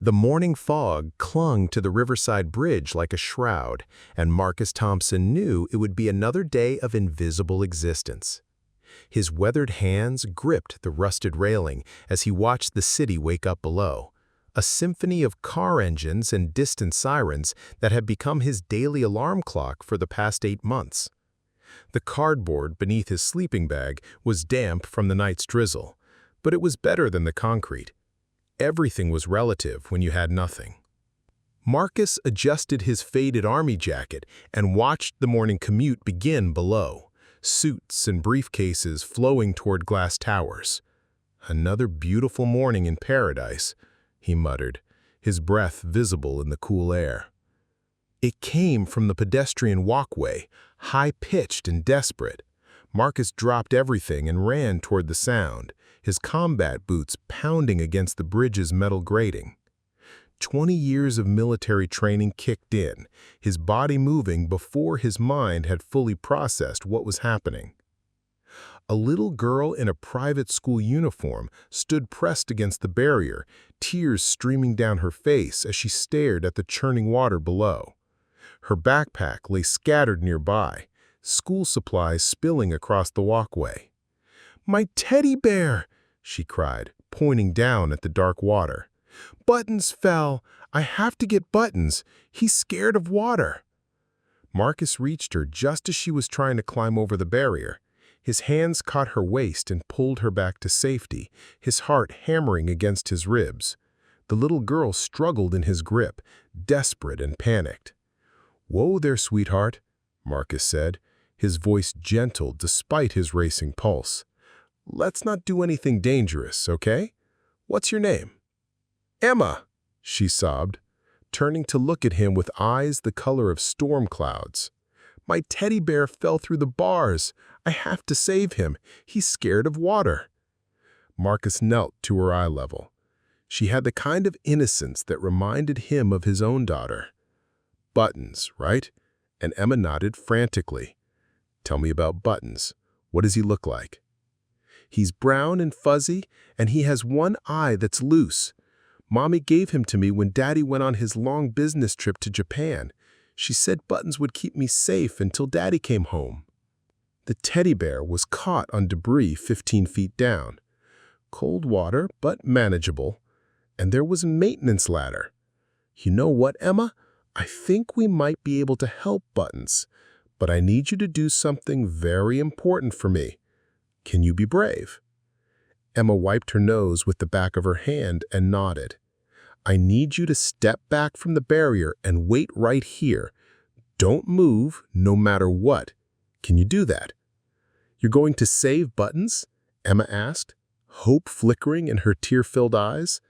The morning fog clung to the Riverside Bridge like a shroud, and Marcus Thompson knew it would be another day of invisible existence. His weathered hands gripped the rusted railing as he watched the city wake up below, a symphony of car engines and distant sirens that had become his daily alarm clock for the past 8 months. The cardboard beneath his sleeping bag was damp from the night's drizzle, but it was better than the concrete. Everything was relative when you had nothing. Marcus adjusted his faded army jacket and watched the morning commute begin below, suits and briefcases flowing toward glass towers. "Another beautiful morning in paradise," he muttered, his breath visible in the cool air. It came from the pedestrian walkway, high-pitched and desperate. Marcus dropped everything and ran toward the sound, his combat boots pounding against the bridge's metal grating. 20 years of military training kicked in, his body moving before his mind had fully processed what was happening. A little girl in a private school uniform stood pressed against the barrier, tears streaming down her face as she stared at the churning water below. Her backpack lay scattered nearby, school supplies spilling across the walkway. "My teddy bear!" she cried, pointing down at the dark water. "Buttons fell. I have to get Buttons. He's scared of water." Marcus reached her just as she was trying to climb over the barrier. His hands caught her waist and pulled her back to safety, his heart hammering against his ribs. The little girl struggled in his grip, desperate and panicked. "Whoa there, sweetheart," Marcus said, his voice gentle despite his racing pulse. "Let's not do anything dangerous, okay? What's your name?" "Emma," she sobbed, turning to look at him with eyes the color of storm clouds. "My teddy bear fell through the bars. I have to save him. He's scared of water." Marcus knelt to her eye level. She had the kind of innocence that reminded him of his own daughter. "Buttons, right?" And Emma nodded frantically. "Tell me about Buttons. What does he look like?" "He's brown and fuzzy, and he has one eye that's loose. Mommy gave him to me when Daddy went on his long business trip to Japan. She said Buttons would keep me safe until Daddy came home." The teddy bear was caught on debris 15 feet down. Cold water, but manageable. And there was a maintenance ladder. "You know what, Emma? I think we might be able to help Buttons, but I need you to do something very important for me. Can you be brave?" Emma wiped her nose with the back of her hand and nodded. "I need you to step back from the barrier and wait right here. Don't move, no matter what. Can you do that?" "You're going to save Buttons?" Emma asked, hope flickering in her tear-filled eyes.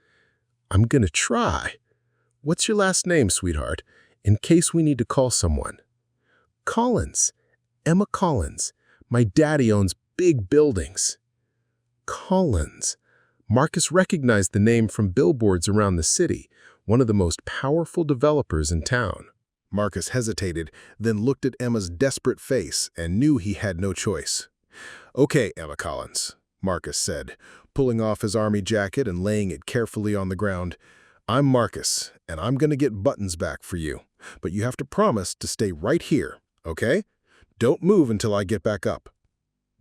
"I'm gonna try. What's your last name, sweetheart, in case we need to call someone?" "Collins. Emma Collins. My daddy owns big buildings." Collins. Marcus recognized the name from billboards around the city, one of the most powerful developers in town. Marcus hesitated, then looked at Emma's desperate face and knew he had no choice. "Okay, Emma Collins," Marcus said, pulling off his army jacket and laying it carefully on the ground. "I'm Marcus, and I'm going to get Buttons back for you, but you have to promise to stay right here, okay? Don't move until I get back up."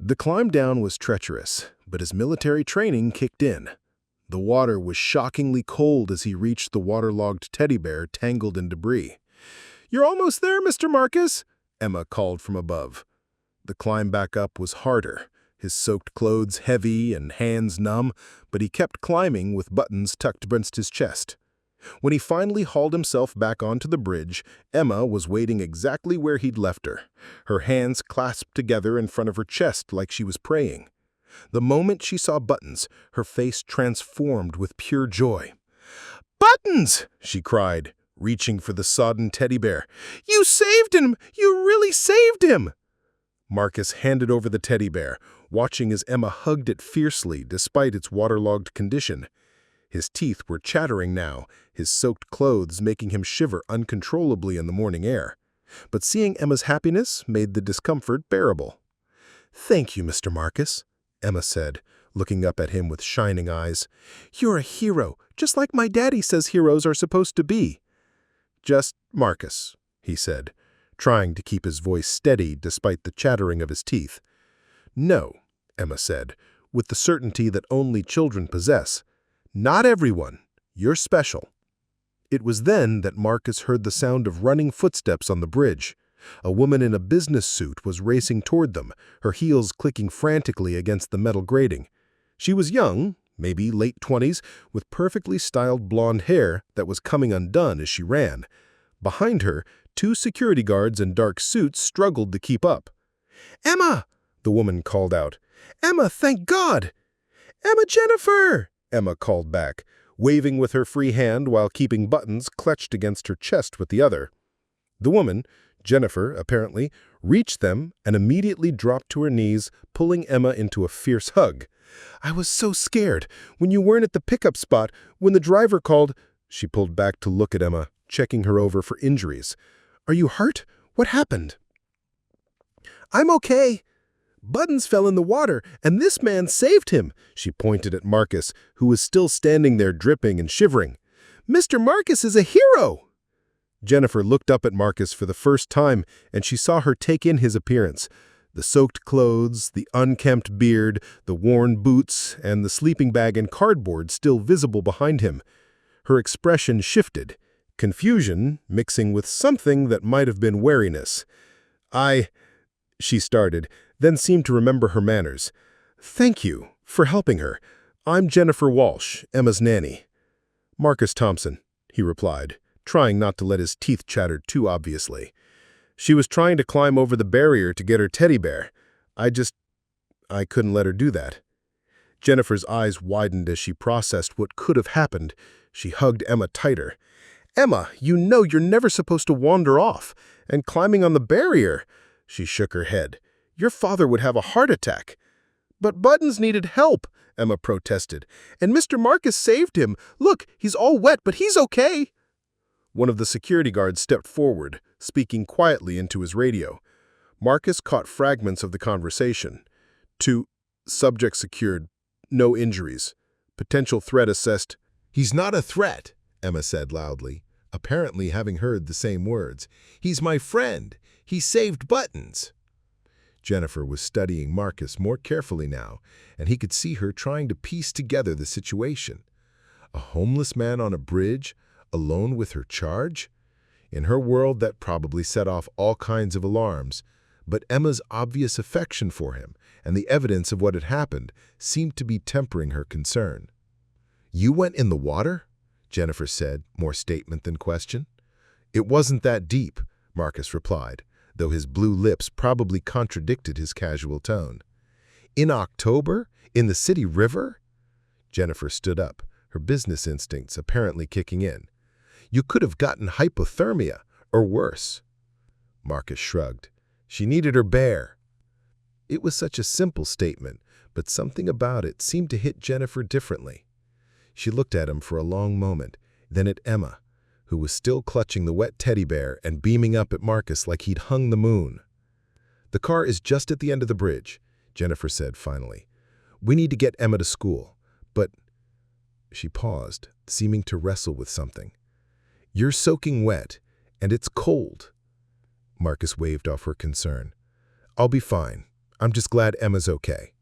The climb down was treacherous, but his military training kicked in. The water was shockingly cold as he reached the waterlogged teddy bear tangled in debris. "You're almost there, Mr. Marcus," Emma called from above. The climb back up was harder, his soaked clothes heavy and hands numb, but he kept climbing with Buttons tucked against his chest. When he finally hauled himself back onto the bridge, Emma was waiting exactly where he'd left her, her hands clasped together in front of her chest like she was praying. The moment she saw Buttons, her face transformed with pure joy. "Buttons!" she cried, reaching for the sodden teddy bear. "You saved him! You really saved him!" Marcus handed over the teddy bear, watching as Emma hugged it fiercely despite its waterlogged condition. His teeth were chattering now, his soaked clothes making him shiver uncontrollably in the morning air. But seeing Emma's happiness made the discomfort bearable. "Thank you, Mr. Marcus," Emma said, looking up at him with shining eyes. "You're a hero, just like my daddy says heroes are supposed to be." "Just Marcus," he said, trying to keep his voice steady despite the chattering of his teeth. "No," Emma said, with the certainty that only children possess. "Not everyone. You're special." It was then that Marcus heard the sound of running footsteps on the bridge. A woman in a business suit was racing toward them, her heels clicking frantically against the metal grating. She was young, maybe late 20s, with perfectly styled blonde hair that was coming undone as she ran. Behind her, 2 security guards in dark suits struggled to keep up. "Emma!" the woman called out. "Emma, thank God!" "Emma Jennifer!" Emma called back, waving with her free hand while keeping buttons clutched against her chest with the other. The woman, Jennifer, apparently, reached them and immediately dropped to her knees, pulling Emma into a fierce hug. "I was so scared. When you weren't at the pickup spot, when the driver called—" She pulled back to look at Emma, checking her over for injuries. "Are you hurt? What happened?" "I'm okay. Buttons fell in the water, and this man saved him." She pointed at Marcus, who was still standing there dripping and shivering. "Mr. Marcus is a hero!" Jennifer looked up at Marcus for the first time, and she saw her take in his appearance. The soaked clothes, the unkempt beard, the worn boots, and the sleeping bag and cardboard still visible behind him. Her expression shifted, confusion mixing with something that might have been wariness. She started, then seemed to remember her manners. "Thank you for helping her. I'm Jennifer Walsh, Emma's nanny." "Marcus Thompson," he replied, trying not to let his teeth chatter too obviously. "She was trying to climb over the barrier to get her teddy bear. I couldn't let her do that." Jennifer's eyes widened as she processed what could have happened. She hugged Emma tighter. "Emma, you know you're never supposed to wander off. And climbing on the barrier—" She shook her head. "Your father would have a heart attack." "But Buttons needed help," Emma protested. "And Mr. Marcus saved him. Look, he's all wet, but he's okay." One of the security guards stepped forward, speaking quietly into his radio. Marcus caught fragments of the conversation. Subject secured. No injuries. Potential threat assessed. "He's not a threat," Emma said loudly, apparently having heard the same words. "He's my friend. He saved Buttons." Jennifer was studying Marcus more carefully now, and he could see her trying to piece together the situation. A homeless man on a bridge, alone with her charge? In her world, that probably set off all kinds of alarms, but Emma's obvious affection for him and the evidence of what had happened seemed to be tempering her concern. "You went in the water?" Jennifer said, more statement than question. "It wasn't that deep," Marcus replied, though his blue lips probably contradicted his casual tone. "In October? In the city river?" Jennifer stood up, her business instincts apparently kicking in. "You could have gotten hypothermia, or worse." Marcus shrugged. "She needed her bear." It was such a simple statement, but something about it seemed to hit Jennifer differently. She looked at him for a long moment, then at Emma, who was still clutching the wet teddy bear and beaming up at Marcus like he'd hung the moon. "The car is just at the end of the bridge," Jennifer said finally. "We need to get Emma to school, but—" She paused, seeming to wrestle with something. "You're soaking wet, and it's cold." Marcus waved off her concern. "I'll be fine. I'm just glad Emma's okay."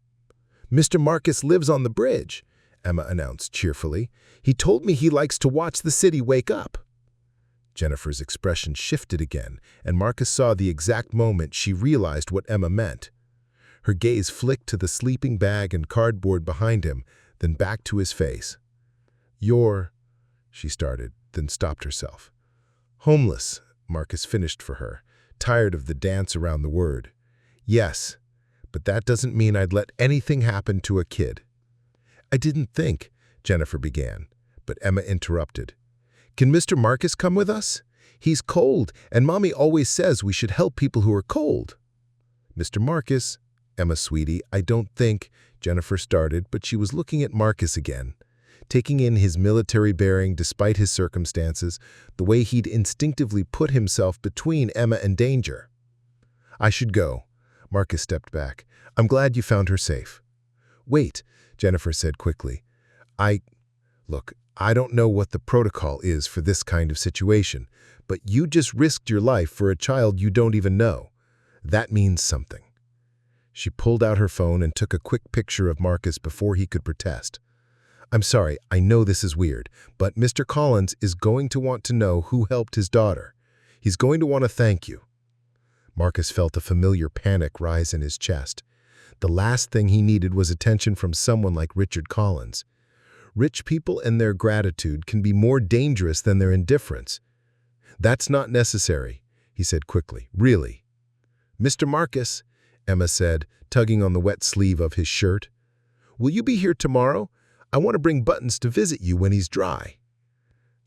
"Mr. Marcus lives on the bridge," Emma announced cheerfully. "He told me he likes to watch the city wake up." Jennifer's expression shifted again, and Marcus saw the exact moment she realized what Emma meant. Her gaze flicked to the sleeping bag and cardboard behind him, then back to his face. "You're—" she started, then stopped herself. "Homeless," Marcus finished for her, tired of the dance around the word. "Yes, but that doesn't mean I'd let anything happen to a kid." "I didn't think," Jennifer began, but Emma interrupted. "Can Mr. Marcus come with us? He's cold, and Mommy always says we should help people who are cold." "Mr. Marcus," "Emma, sweetie, I don't think," Jennifer started, but she was looking at Marcus again, taking in his military bearing despite his circumstances, the way he'd instinctively put himself between Emma and danger. "I should go." Marcus stepped back. "I'm glad you found her safe." "Wait, Jennifer said quickly. Look, I don't know what the protocol is for this kind of situation, but you just risked your life for a child you don't even know. That means something. She pulled out her phone and took a quick picture of Marcus before he could protest. I'm sorry, I know this is weird, but Mr. Collins is going to want to know who helped his daughter. He's going to want to thank you. Marcus felt a familiar panic rise in his chest. The last thing he needed was attention from someone like Richard Collins. Rich people and their gratitude can be more dangerous than their indifference. That's not necessary, he said quickly. Really. Mr. Marcus, Emma said, tugging on the wet sleeve of his shirt. Will you be here tomorrow? I want to bring Buttons to visit you when he's dry.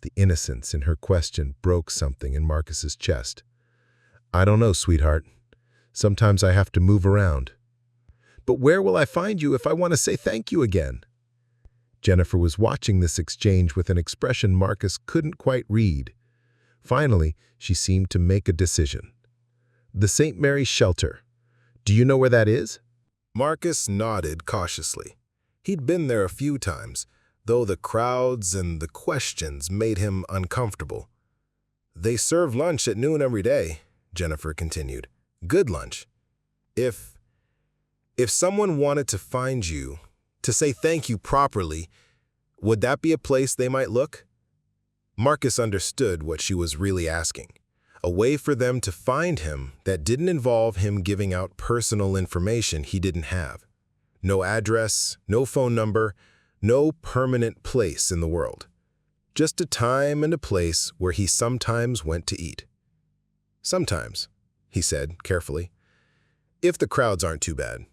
The innocence in her question broke something in Marcus's chest. I don't know, sweetheart. Sometimes I have to move around. But where will I find you if I want to say thank you again? Jennifer was watching this exchange with an expression Marcus couldn't quite read. Finally, she seemed to make a decision. The St. Mary's Shelter. Do you know where that is? Marcus nodded cautiously. He'd been there a few times, though the crowds and the questions made him uncomfortable. They serve lunch at noon every day, Jennifer continued. Good lunch. If someone wanted to find you, to say thank you properly, would that be a place they might look? Marcus understood what she was really asking. A way for them to find him that didn't involve him giving out personal information he didn't have. No address, no phone number, no permanent place in the world. Just a time and a place where he sometimes went to eat. Sometimes, he said carefully, if the crowds aren't too bad.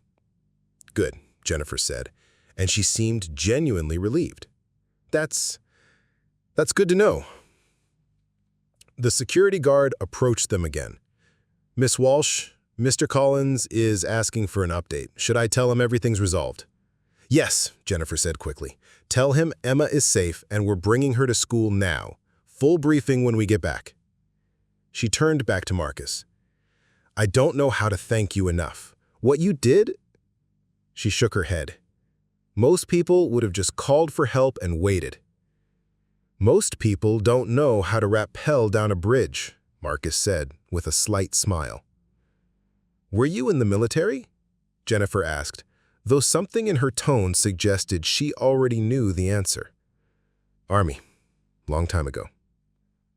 Good, Jennifer said, and she seemed genuinely relieved. That's good to know. The security guard approached them again. Miss Walsh, Mr. Collins is asking for an update. Should I tell him everything's resolved? Yes, Jennifer said quickly. Tell him Emma is safe and we're bringing her to school now. Full briefing when we get back. She turned back to Marcus. I don't know how to thank you enough. What you did? She shook her head. Most people would have just called for help and waited. Most people don't know how to rappel down a bridge, Marcus said with a slight smile. Were you in the military? Jennifer asked, though something in her tone suggested she already knew the answer. Army. Long time ago.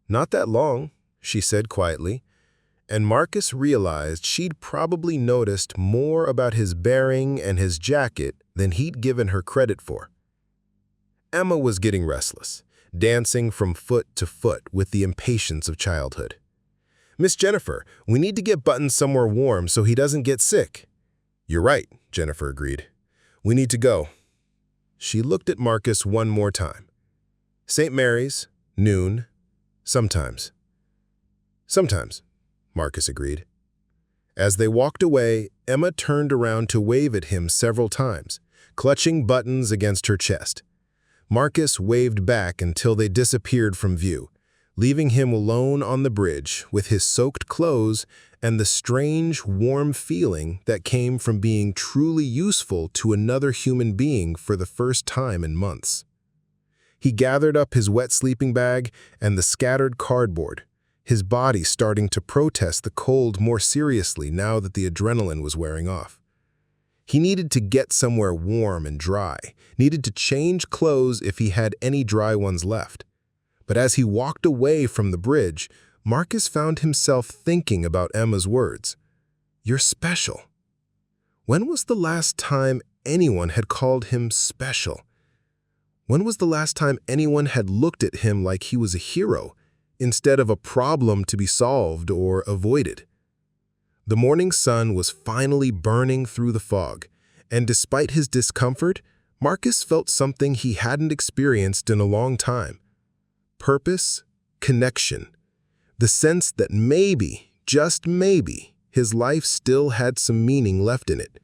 Not that long, she said quietly, and Marcus realized she'd probably noticed more about his bearing and his jacket than he'd given her credit for. Emma was getting restless, dancing from foot to foot with the impatience of childhood. Miss Jennifer, we need to get Buttons somewhere warm so he doesn't get sick. You're right, Jennifer agreed. We need to go. She looked at Marcus one more time. St. Mary's, noon, sometimes. Sometimes, Marcus agreed. As they walked away, Emma turned around to wave at him several times, clutching Buttons against her chest. Marcus waved back until they disappeared from view, leaving him alone on the bridge with his soaked clothes and the strange, warm feeling that came from being truly useful to another human being for the first time in months. He gathered up his wet sleeping bag and the scattered cardboard, his body starting to protest the cold more seriously now that the adrenaline was wearing off. He needed to get somewhere warm and dry, needed to change clothes if he had any dry ones left. But as he walked away from the bridge, Marcus found himself thinking about Emma's words. You're special. When was the last time anyone had called him special? When was the last time anyone had looked at him like he was a hero, instead of a problem to be solved or avoided? The morning sun was finally burning through the fog, and despite his discomfort, Marcus felt something he hadn't experienced in a long time. Purpose, connection, the sense that maybe, just maybe, his life still had some meaning left in it.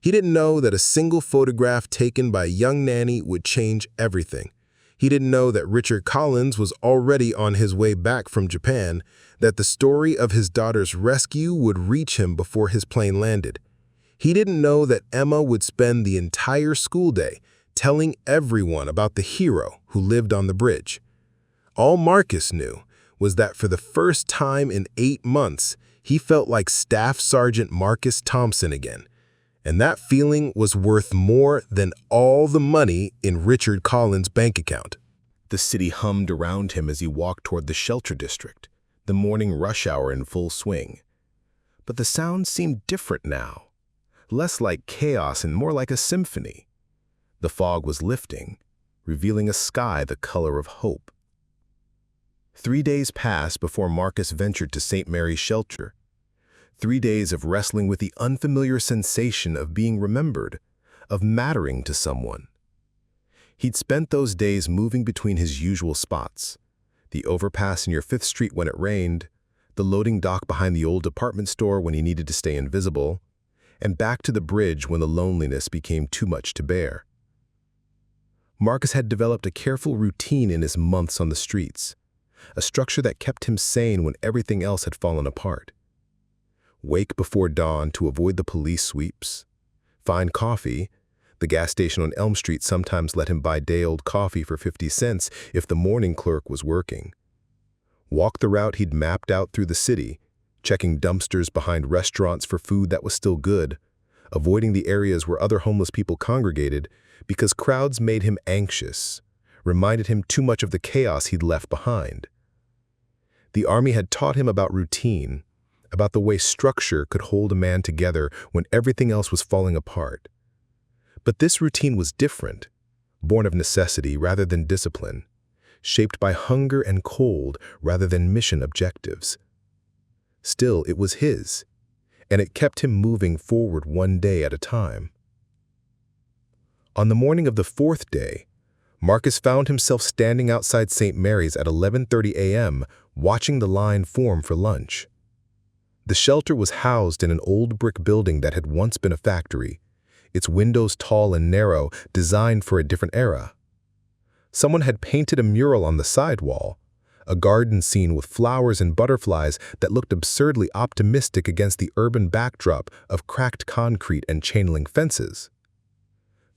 He didn't know that a single photograph taken by a young nanny would change everything. He didn't know that Richard Collins was already on his way back from Japan, that the story of his daughter's rescue would reach him before his plane landed. He didn't know that Emma would spend the entire school day telling everyone about the hero who lived on the bridge. All Marcus knew was that for the first time in 8 months, he felt like Staff Sergeant Marcus Thompson again, and that feeling was worth more than all the money in Richard Collins' bank account. The city hummed around him as he walked toward the shelter district, the morning rush hour in full swing. But the sound seemed different now, less like chaos and more like a symphony. The fog was lifting, revealing a sky the color of hope. 3 days passed before Marcus ventured to St. Mary's shelter. 3 days of wrestling with the unfamiliar sensation of being remembered, of mattering to someone. He'd spent those days moving between his usual spots, the overpass near 5th Street when it rained, the loading dock behind the old department store when he needed to stay invisible, and back to the bridge when the loneliness became too much to bear. Marcus had developed a careful routine in his months on the streets, a structure that kept him sane when everything else had fallen apart. Wake before dawn to avoid the police sweeps. Find coffee. The gas station on Elm Street sometimes let him buy day-old coffee for 50 cents if the morning clerk was working. Walk the route he'd mapped out through the city, checking dumpsters behind restaurants for food that was still good, avoiding the areas where other homeless people congregated because crowds made him anxious, reminded him too much of the chaos he'd left behind. The Army had taught him about routine, about the way structure could hold a man together when everything else was falling apart. But this routine was different, born of necessity rather than discipline, shaped by hunger and cold rather than mission objectives. Still, it was his, and it kept him moving forward one day at a time. On the morning of the 4th day, Marcus found himself standing outside St. Mary's at 11:30 a.m., watching the line form for lunch. The shelter was housed in an old brick building that had once been a factory, its windows tall and narrow, designed for a different era. Someone had painted a mural on the side wall, a garden scene with flowers and butterflies that looked absurdly optimistic against the urban backdrop of cracked concrete and chain-link fences.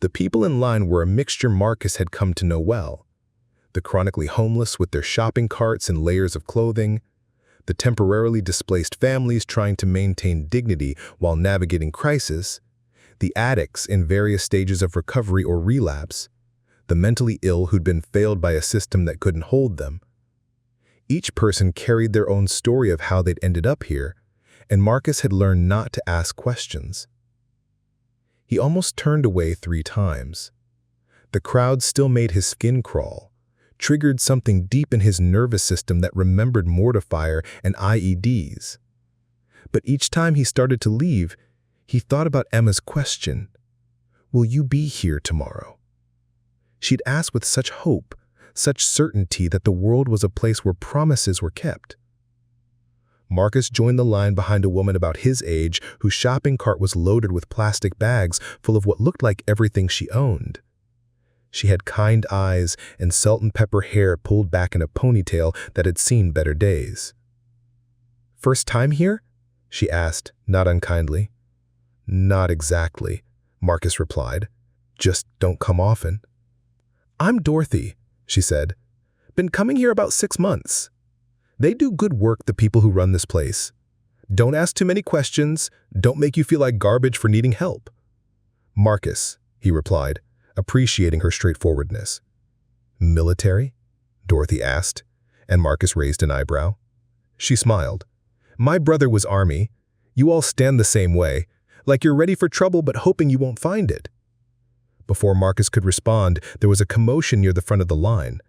The people in line were a mixture Marcus had come to know well: the chronically homeless with their shopping carts and layers of clothing, the temporarily displaced families trying to maintain dignity while navigating crisis, the addicts in various stages of recovery or relapse, the mentally ill who'd been failed by a system that couldn't hold them. Each person carried their own story of how they'd ended up here, and Marcus had learned not to ask questions. He almost turned away 3 times. The crowd still made his skin crawl, triggered something deep in his nervous system that remembered mortifier and IEDs. But each time he started to leave, he thought about Emma's question, "Will you be here tomorrow?" She'd asked with such hope, such certainty that the world was a place where promises were kept. Marcus joined the line behind a woman about his age whose shopping cart was loaded with plastic bags full of what looked like everything she owned. She had kind eyes and salt and pepper hair pulled back in a ponytail that had seen better days. "First time here?" she asked, not unkindly. "Not exactly," Marcus replied. "Just don't come often." "I'm Dorothy," she said. "Been coming here about 6 months. They do good work, the people who run this place. Don't ask too many questions, don't make you feel like garbage for needing help." "Marcus," he replied, appreciating her straightforwardness. "Military?" Dorothy asked, and Marcus raised an eyebrow. She smiled. "My brother was Army. You all stand the same way, like you're ready for trouble but hoping you won't find it." Before Marcus could respond, there was a commotion near the front of the line.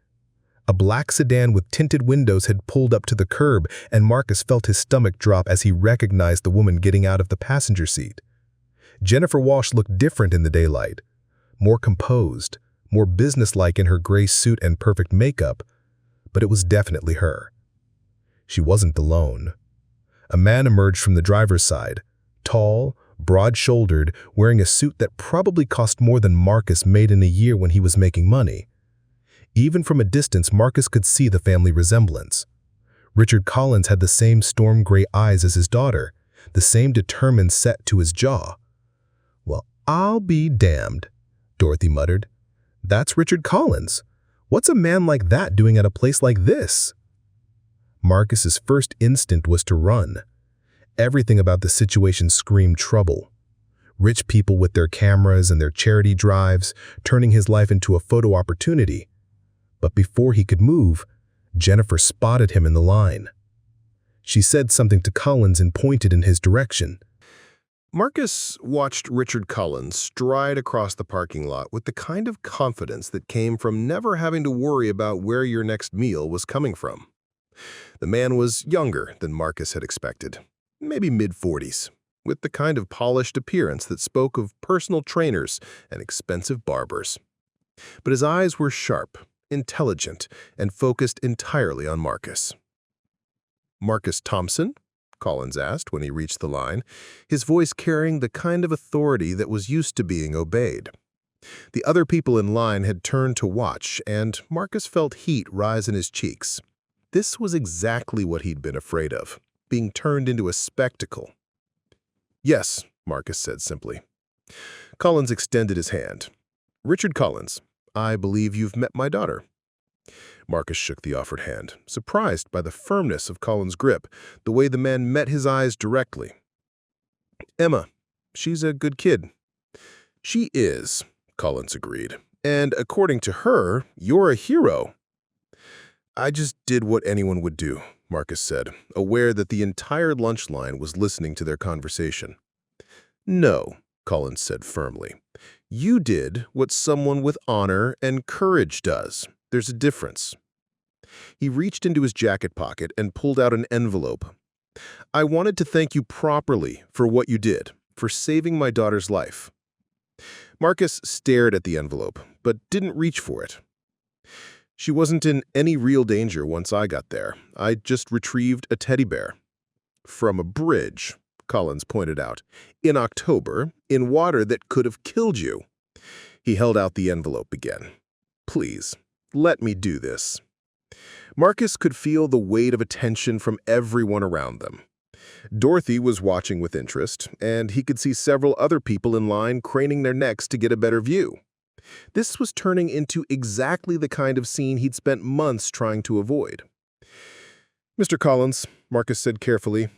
A black sedan with tinted windows had pulled up to the curb, and Marcus felt his stomach drop as he recognized the woman getting out of the passenger seat. Jennifer Walsh looked different in the daylight, more composed, more businesslike in her gray suit and perfect makeup, but it was definitely her. She wasn't alone. A man emerged from the driver's side, tall, broad-shouldered, wearing a suit that probably cost more than Marcus made in a year when he was making money. Even from a distance, Marcus could see the family resemblance. Richard Collins had the same storm gray eyes as his daughter, the same determined set to his jaw. "I'll be damned," Dorothy muttered. "That's Richard Collins. What's a man like that doing at a place like this?" Marcus's first instinct was to run. Everything about the situation screamed trouble. Rich people with their cameras and their charity drives, turning his life into a photo opportunity. But before he could move, Jennifer spotted him in the line. She said something to Collins and pointed in his direction. Marcus watched Richard Collins stride across the parking lot with the kind of confidence that came from never having to worry about where your next meal was coming from. The man was younger than Marcus had expected, maybe mid-40s, with the kind of polished appearance that spoke of personal trainers and expensive barbers. But his eyes were sharp, intelligent, and focused entirely on Marcus. "Marcus Thompson?" Collins asked when he reached the line, his voice carrying the kind of authority that was used to being obeyed. The other people in line had turned to watch, and Marcus felt heat rise in his cheeks. This was exactly what he'd been afraid of, being turned into a spectacle. "Yes," Marcus said simply. Collins extended his hand. "Richard Collins, I believe you've met my daughter." Marcus shook the offered hand, surprised by the firmness of Collins' grip, the way the man met his eyes directly. "Emma, she's a good kid." "She is," Collins agreed. "And according to her, you're a hero." "I just did what anyone would do," Marcus said, aware that the entire lunch line was listening to their conversation. "No," Collins said firmly. "You did what someone with honor and courage does. There's a difference." He reached into his jacket pocket and pulled out an envelope. "I wanted to thank you properly for what you did, for saving my daughter's life." Marcus stared at the envelope, but didn't reach for it. "She wasn't in any real danger once I got there. I just retrieved a teddy bear." "From a bridge," Collins pointed out, "in October, in water that could have killed you." He held out the envelope again. "Please, let me do this." Marcus could feel the weight of attention from everyone around them. Dorothy was watching with interest, and he could see several other people in line craning their necks to get a better view. This was turning into exactly the kind of scene he'd spent months trying to avoid. "Mr. Collins," Marcus said carefully,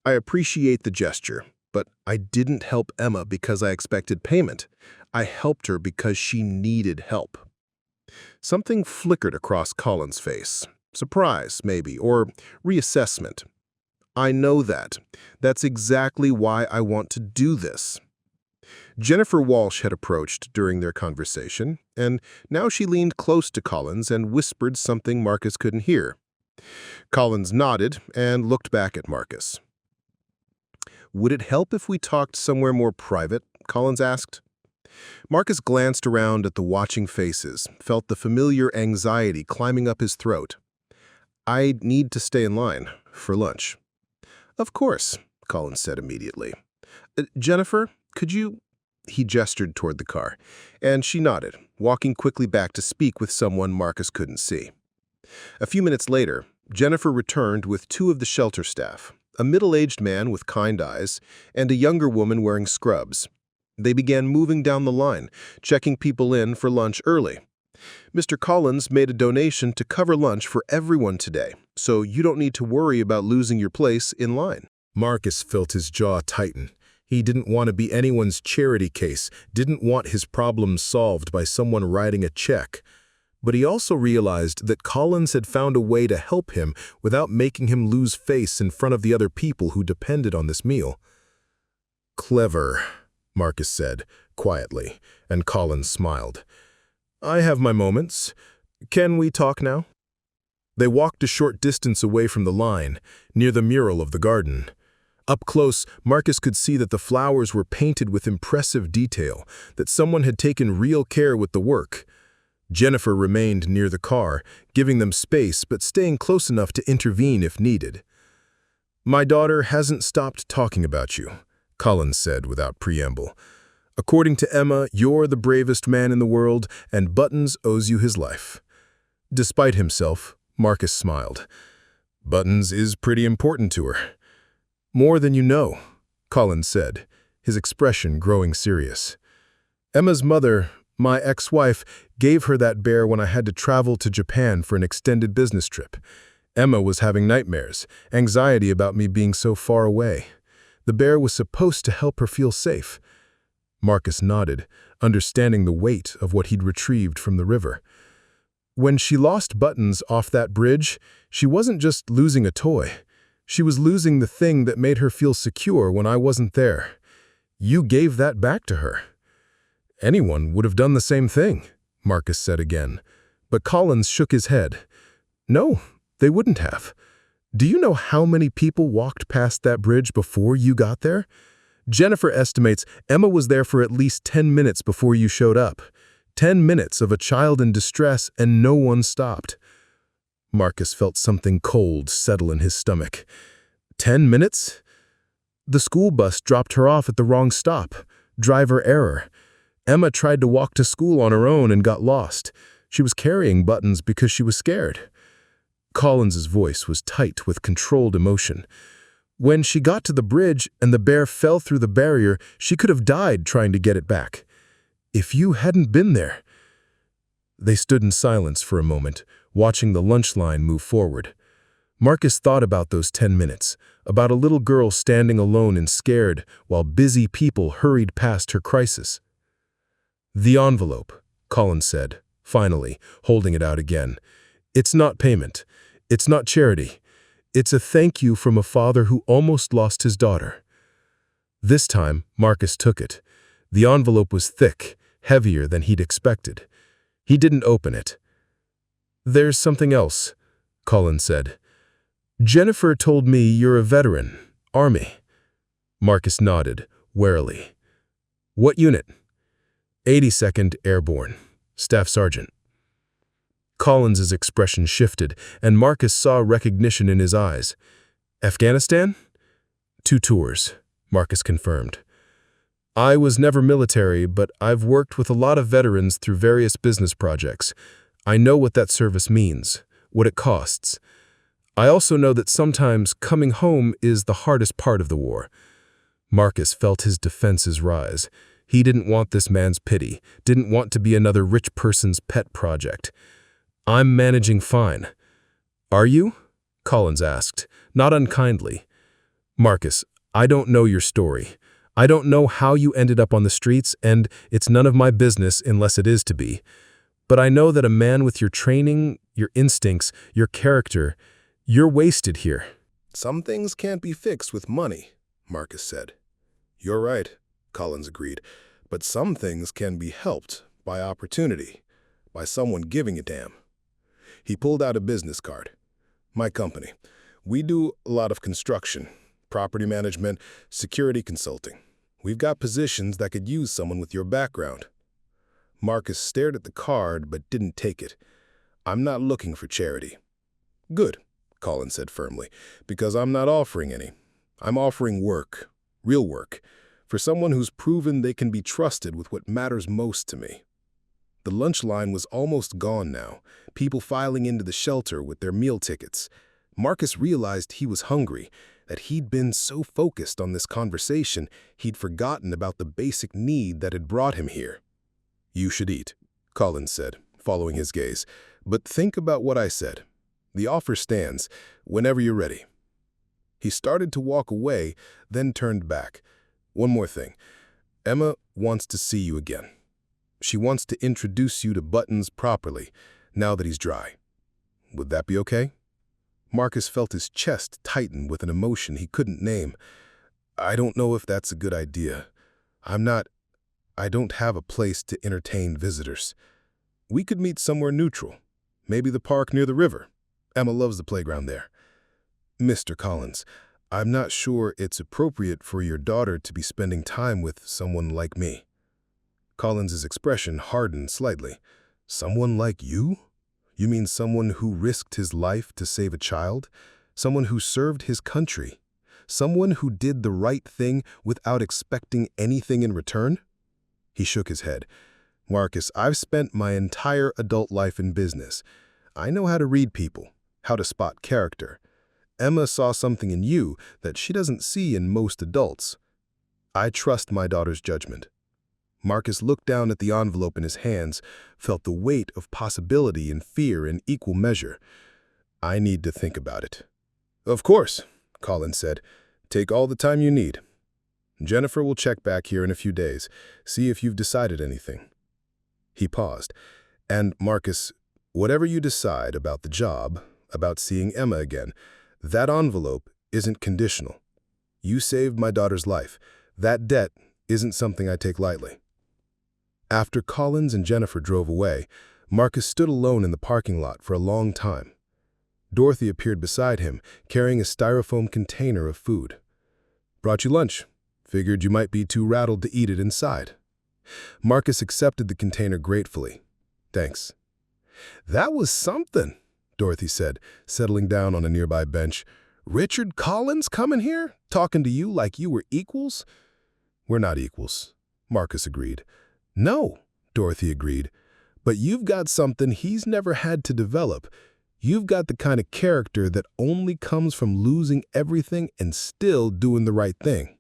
"I appreciate the gesture, but I didn't help Emma because I expected payment. I helped her because she needed help." Something flickered across Collins' face. Surprise, maybe, or reassessment. "I know that. That's exactly why I want to do this." Jennifer Walsh had approached during their conversation, and now she leaned close to Collins and whispered something Marcus couldn't hear. Collins nodded and looked back at Marcus. "Would it help if we talked somewhere more private?" Collins asked. Marcus glanced around at the watching faces, felt the familiar anxiety climbing up his throat. "I need to stay in line for lunch." "Of course," Collins said immediately. "Jennifer, could you—" He gestured toward the car, and she nodded, walking quickly back to speak with someone Marcus couldn't see. A few minutes later, Jennifer returned with two of the shelter staff, a middle-aged man with kind eyes and a younger woman wearing scrubs. They began moving down the line, checking people in for lunch early. "Mr. Collins made a donation to cover lunch for everyone today, so you don't need to worry about losing your place in line." Marcus felt his jaw tighten. He didn't want to be anyone's charity case, didn't want his problems solved by someone writing a check. But he also realized that Collins had found a way to help him without making him lose face in front of the other people who depended on this meal. "Clever," Marcus said, quietly, and Collins smiled. "I have my moments. Can we talk now?" They walked a short distance away from the line, near the mural of the garden. Up close, Marcus could see that the flowers were painted with impressive detail, that someone had taken real care with the work. Jennifer remained near the car, giving them space but staying close enough to intervene if needed. "My daughter hasn't stopped talking about you," Collins said without preamble. "According to Emma, you're the bravest man in the world, and Buttons owes you his life." Despite himself, Marcus smiled. "Buttons is pretty important to her." "More than you know," Collins said, his expression growing serious. Emma's mother, my ex-wife, gave her that bear when I had to travel to Japan for an extended business trip. Emma was having nightmares, anxiety about me being so far away. The bear was supposed to help her feel safe. Marcus nodded, understanding the weight of what he'd retrieved from the river. When she lost Buttons off that bridge, she wasn't just losing a toy. She was losing the thing that made her feel secure when I wasn't there. You gave that back to her. Anyone would have done the same thing, Marcus said again. But Collins shook his head. No, they wouldn't have. Do you know how many people walked past that bridge before you got there? Jennifer estimates Emma was there for at least 10 minutes before you showed up. 10 minutes of a child in distress and no one stopped. Marcus felt something cold settle in his stomach. 10 minutes? The school bus dropped her off at the wrong stop. Driver error. Emma tried to walk to school on her own and got lost. She was carrying Buttons because she was scared. Collins's voice was tight with controlled emotion. When she got to the bridge and the bear fell through the barrier, she could have died trying to get it back. If you hadn't been there. They stood in silence for a moment, watching the lunch line move forward. Marcus thought about those 10 minutes, about a little girl standing alone and scared while busy people hurried past her crisis. The envelope, Collins said, finally, holding it out again. It's not payment. It's not charity. It's a thank you from a father who almost lost his daughter. This time, Marcus took it. The envelope was thick, heavier than he'd expected. He didn't open it. There's something else, Collins said. Jennifer told me you're a veteran, Army. Marcus nodded, warily. What unit? 82nd Airborne, Staff Sergeant. Collins's expression shifted, and Marcus saw recognition in his eyes. Afghanistan? 2 tours, Marcus confirmed. I was never military, but I've worked with a lot of veterans through various business projects. I know what that service means, what it costs. I also know that sometimes coming home is the hardest part of the war. Marcus felt his defenses rise. He didn't want this man's pity, didn't want to be another rich person's pet project. I'm managing fine. Are you? Collins asked, not unkindly. Marcus, I don't know your story. I don't know how you ended up on the streets, and it's none of my business unless it is to be. But I know that a man with your training, your instincts, your character, you're wasted here. Some things can't be fixed with money, Marcus said. You're right, Collins agreed, but some things can be helped by opportunity, by someone giving a damn. He pulled out a business card. My company. We do a lot of construction, property management, security consulting. We've got positions that could use someone with your background. Marcus stared at the card but didn't take it. I'm not looking for charity. Good, Collins said firmly, because I'm not offering any. I'm offering work, real work, for someone who's proven they can be trusted with what matters most to me. The lunch line was almost gone now, people filing into the shelter with their meal tickets. Marcus realized he was hungry, that he'd been so focused on this conversation, he'd forgotten about the basic need that had brought him here. You should eat, Collins said, following his gaze. But think about what I said. The offer stands, whenever you're ready. He started to walk away, then turned back. One more thing. Emma wants to see you again. She wants to introduce you to Buttons properly, now that he's dry. Would that be okay? Marcus felt his chest tighten with an emotion he couldn't name. I don't know if that's a good idea. I don't have a place to entertain visitors. We could meet somewhere neutral. Maybe the park near the river. Emma loves the playground there. Mr. Collins, I'm not sure it's appropriate for your daughter to be spending time with someone like me. Collins's expression hardened slightly. Someone like you? You mean someone who risked his life to save a child? Someone who served his country? Someone who did the right thing without expecting anything in return? He shook his head. Marcus, I've spent my entire adult life in business. I know how to read people, how to spot character. Emma saw something in you that she doesn't see in most adults. I trust my daughter's judgment. Marcus looked down at the envelope in his hands, felt the weight of possibility and fear in equal measure. "I need to think about it." "Of course," Collins said. "Take all the time you need. Jennifer will check back here in a few days, see if you've decided anything." He paused. "And, Marcus, whatever you decide about the job, about seeing Emma again, that envelope isn't conditional. You saved my daughter's life. That debt isn't something I take lightly." After Collins and Jennifer drove away, Marcus stood alone in the parking lot for a long time. Dorothy appeared beside him, carrying a styrofoam container of food. "Brought you lunch. Figured you might be too rattled to eat it inside." Marcus accepted the container gratefully. "Thanks." "That was something," Dorothy said, settling down on a nearby bench. "Richard Collins coming here, talking to you like you were equals?" "We're not equals," Marcus agreed. "No," Dorothy agreed. "But you've got something he's never had to develop. You've got the kind of character that only comes from losing everything and still doing the right thing."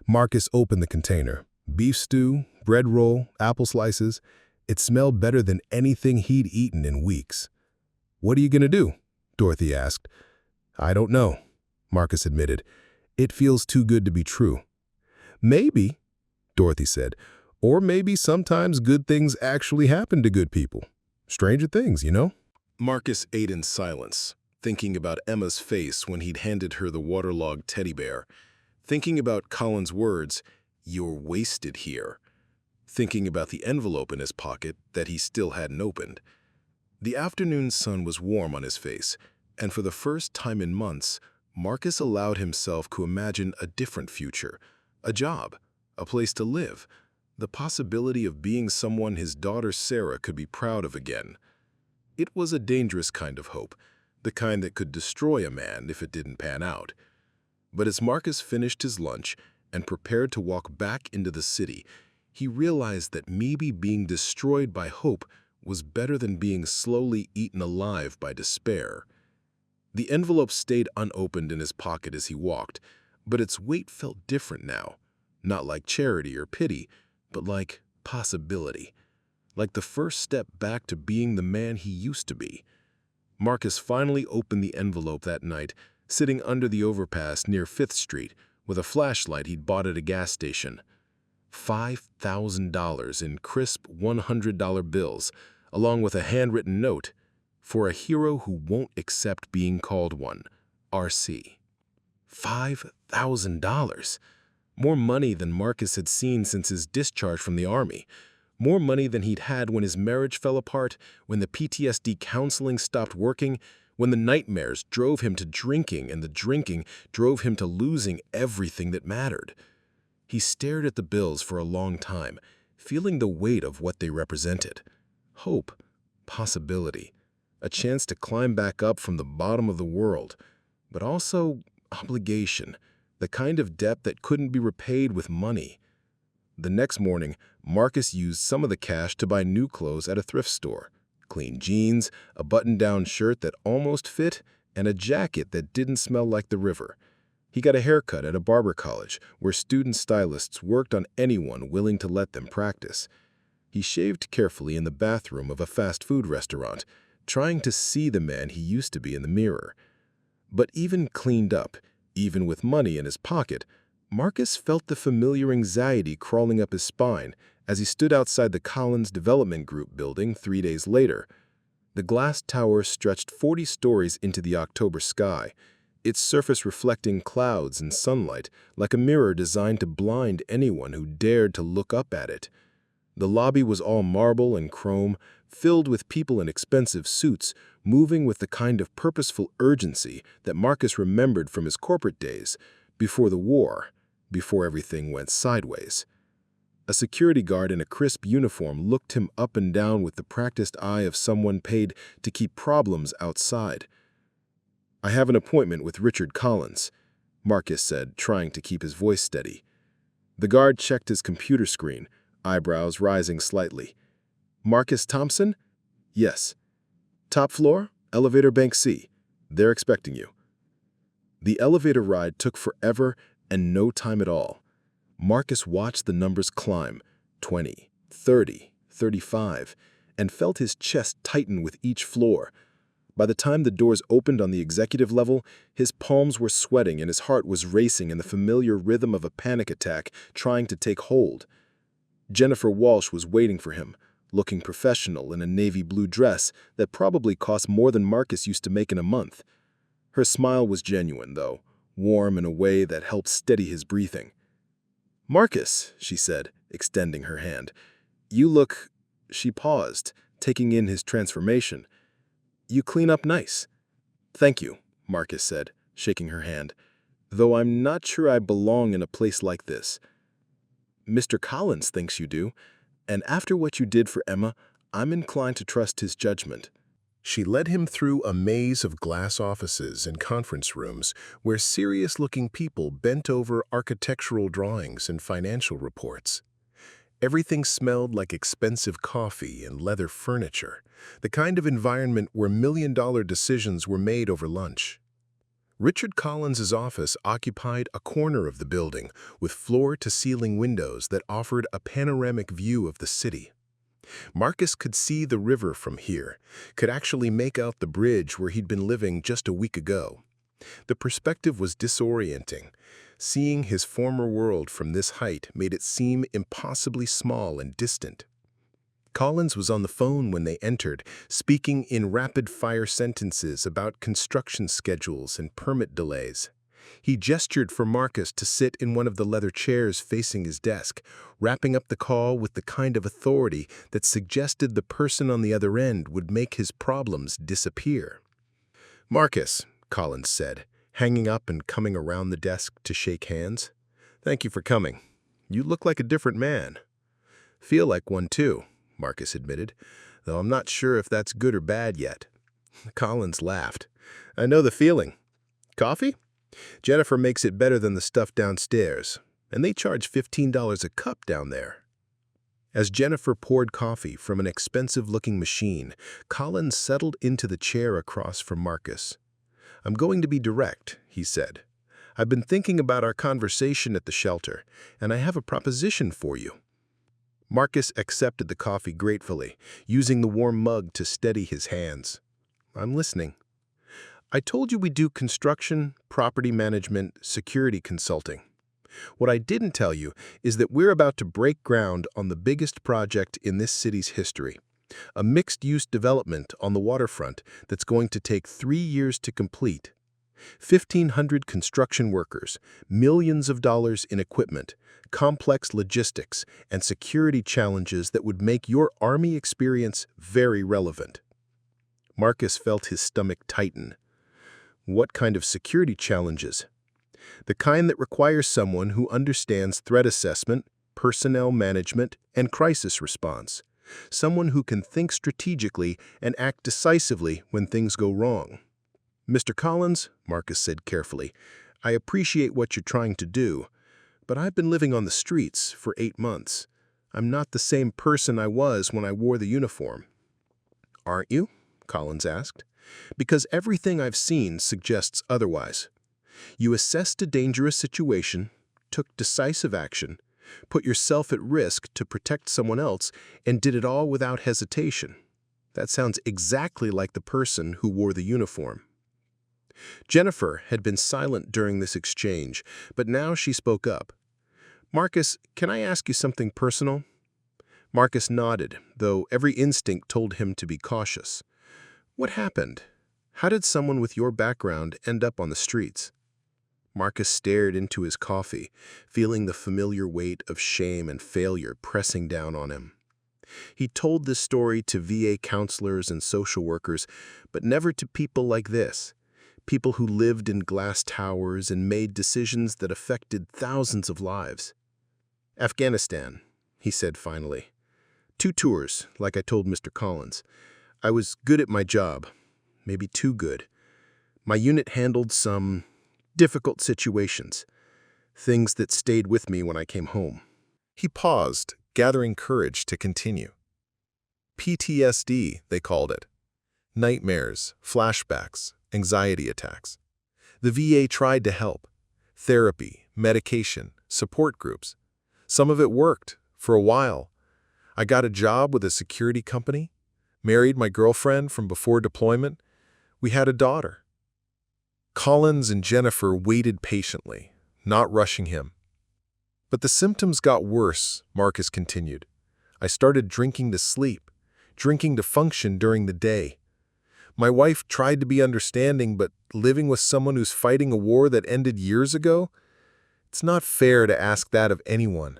Marcus opened the container. Beef stew, bread roll, apple slices. It smelled better than anything he'd eaten in weeks. "What are you going to do?" Dorothy asked. "I don't know," Marcus admitted. "It feels too good to be true." "Maybe," Dorothy said. "Or maybe sometimes good things actually happen to good people. Stranger things, you know?" Marcus ate in silence, thinking about Emma's face when he'd handed her the waterlogged teddy bear, thinking about Colin's words, "You're wasted here," thinking about the envelope in his pocket that he still hadn't opened. The afternoon sun was warm on his face, and for the first time in months, Marcus allowed himself to imagine a different future, a job, a place to live, the possibility of being someone his daughter Sarah could be proud of again. It was a dangerous kind of hope, the kind that could destroy a man if it didn't pan out. But as Marcus finished his lunch and prepared to walk back into the city, he realized that maybe being destroyed by hope was better than being slowly eaten alive by despair. The envelope stayed unopened in his pocket as he walked, but its weight felt different now, not like charity or pity, but like possibility. Like the first step back to being the man he used to be. Marcus finally opened the envelope that night, sitting under the overpass near 5th Street with a flashlight he'd bought at a gas station. $5,000 in crisp $100 bills, along with a handwritten note, "For a hero who won't accept being called one, RC." $5,000. More money than Marcus had seen since his discharge from the Army. More money than he'd had when his marriage fell apart, when the PTSD counseling stopped working, when the nightmares drove him to drinking and the drinking drove him to losing everything that mattered. He stared at the bills for a long time, feeling the weight of what they represented. Hope, possibility, a chance to climb back up from the bottom of the world, but also obligation, the kind of debt that couldn't be repaid with money. The next morning, Marcus used some of the cash to buy new clothes at a thrift store. Clean jeans, a button-down shirt that almost fit, and a jacket that didn't smell like the river. He got a haircut at a barber college where student stylists worked on anyone willing to let them practice. He shaved carefully in the bathroom of a fast food restaurant, trying to see the man he used to be in the mirror. But even cleaned up, even with money in his pocket, Marcus felt the familiar anxiety crawling up his spine as he stood outside the Collins Development Group building 3 days later. The glass tower stretched 40 stories into the October sky, its surface reflecting clouds and sunlight like a mirror designed to blind anyone who dared to look up at it. The lobby was all marble and chrome, filled with people in expensive suits, moving with the kind of purposeful urgency that Marcus remembered from his corporate days, before the war, before everything went sideways. A security guard in a crisp uniform looked him up and down with the practiced eye of someone paid to keep problems outside. "I have an appointment with Richard Collins," Marcus said, trying to keep his voice steady. The guard checked his computer screen, eyebrows rising slightly. "Marcus Thompson?" "Yes." "Top floor, elevator bank C. They're expecting you." The elevator ride took forever and no time at all. Marcus watched the numbers climb, 20, 30, 35, and felt his chest tighten with each floor. By the time the doors opened on the executive level, his palms were sweating and his heart was racing in the familiar rhythm of a panic attack trying to take hold. Jennifer Walsh was waiting for him, looking professional in a navy blue dress that probably cost more than Marcus used to make in a month. Her smile was genuine, though, warm in a way that helped steady his breathing. "Marcus," she said, extending her hand. "You look—" She paused, taking in his transformation. "You clean up nice." "Thank you," Marcus said, shaking her hand, "though I'm not sure I belong in a place like this." "Mr. Collins thinks you do, and after what you did for Emma, I'm inclined to trust his judgment." She led him through a maze of glass offices and conference rooms where serious-looking people bent over architectural drawings and financial reports. Everything smelled like expensive coffee and leather furniture, the kind of environment where million-dollar decisions were made over lunch. Richard Collins's office occupied a corner of the building with floor-to-ceiling windows that offered a panoramic view of the city. Marcus could see the river from here, could actually make out the bridge where he'd been living just a week ago. The perspective was disorienting. Seeing his former world from this height made it seem impossibly small and distant. Collins was on the phone when they entered, speaking in rapid-fire sentences about construction schedules and permit delays. He gestured for Marcus to sit in one of the leather chairs facing his desk, wrapping up the call with the kind of authority that suggested the person on the other end would make his problems disappear. "Marcus," Collins said, hanging up and coming around the desk to shake hands. "Thank you for coming. You look like a different man." "Feel like one too," Marcus admitted, "though I'm not sure if that's good or bad yet." Collins laughed. "I know the feeling. Coffee? Jennifer makes it better than the stuff downstairs, and they charge $15 a cup down there." As Jennifer poured coffee from an expensive-looking machine, Collins settled into the chair across from Marcus. "I'm going to be direct," he said. "I've been thinking about our conversation at the shelter, and I have a proposition for you." Marcus accepted the coffee gratefully, using the warm mug to steady his hands. "I'm listening." "I told you we do construction, property management, security consulting. What I didn't tell you is that we're about to break ground on the biggest project in this city's history, a mixed-use development on the waterfront that's going to take 3 years to complete. 1,500 construction workers, millions of dollars in equipment, complex logistics, and security challenges that would make your Army experience very relevant." Marcus felt his stomach tighten. "What kind of security challenges?" "The kind that requires someone who understands threat assessment, personnel management, and crisis response. Someone who can think strategically and act decisively when things go wrong." "Mr. Collins," Marcus said carefully, "I appreciate what you're trying to do, but I've been living on the streets for 8 months. I'm not the same person I was when I wore the uniform." "Aren't you?" Collins asked. "Because everything I've seen suggests otherwise. You assessed a dangerous situation, took decisive action, put yourself at risk to protect someone else, and did it all without hesitation. That sounds exactly like the person who wore the uniform." Jennifer had been silent during this exchange, but now she spoke up. "Marcus, can I ask you something personal?" Marcus nodded, though every instinct told him to be cautious. "What happened? How did someone with your background end up on the streets?" Marcus stared into his coffee, feeling the familiar weight of shame and failure pressing down on him. He told this story to VA counselors and social workers, but never to people like this. People who lived in glass towers and made decisions that affected thousands of lives. "Afghanistan," he said finally. 2 tours, like I told Mr. Collins. I was good at my job, maybe too good. My unit handled some difficult situations, things that stayed with me when I came home." He paused, gathering courage to continue. PTSD, they called it. Nightmares, flashbacks, anxiety attacks. The VA tried to help. Therapy, medication, support groups. Some of it worked, for a while, I got a job with a security company, married my girlfriend from before deployment. We had a daughter. Collins and Jennifer waited patiently, not rushing him. But the symptoms got worse, Marcus continued. I started drinking to sleep, drinking to function during the day. My wife tried to be understanding, but living with someone who's fighting a war that ended years ago, it's not fair to ask that of anyone.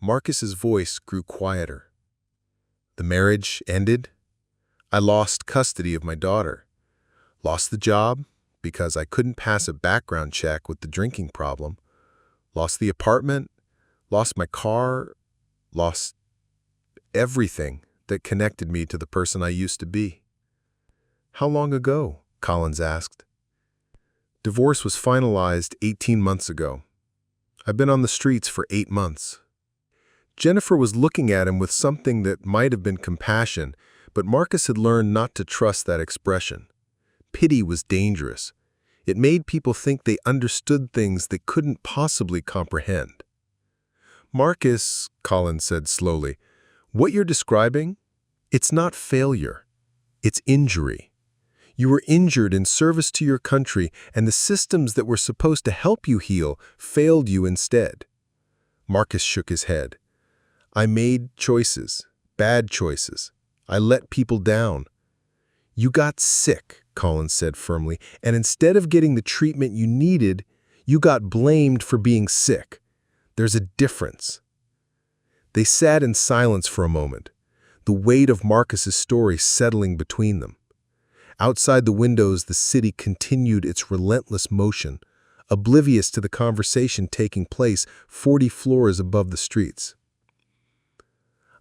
Marcus's voice grew quieter. The marriage ended. I lost custody of my daughter. Lost the job because I couldn't pass a background check with the drinking problem. Lost the apartment. Lost my car. Lost everything that connected me to the person I used to be. How long ago? Collins asked. Divorce was finalized 18 months ago. I've been on the streets for 8 months. Jennifer was looking at him with something that might have been compassion, but Marcus had learned not to trust that expression. Pity was dangerous. It made people think they understood things they couldn't possibly comprehend. Marcus, Collins said slowly, what you're describing, it's not failure. It's injury. You were injured in service to your country, and the systems that were supposed to help you heal failed you instead. Marcus shook his head. I made choices, bad choices. I let people down. You got sick, Collins said firmly, and instead of getting the treatment you needed, you got blamed for being sick. There's a difference. They sat in silence for a moment, the weight of Marcus's story settling between them. Outside the windows, the city continued its relentless motion, oblivious to the conversation taking place 40 floors above the streets.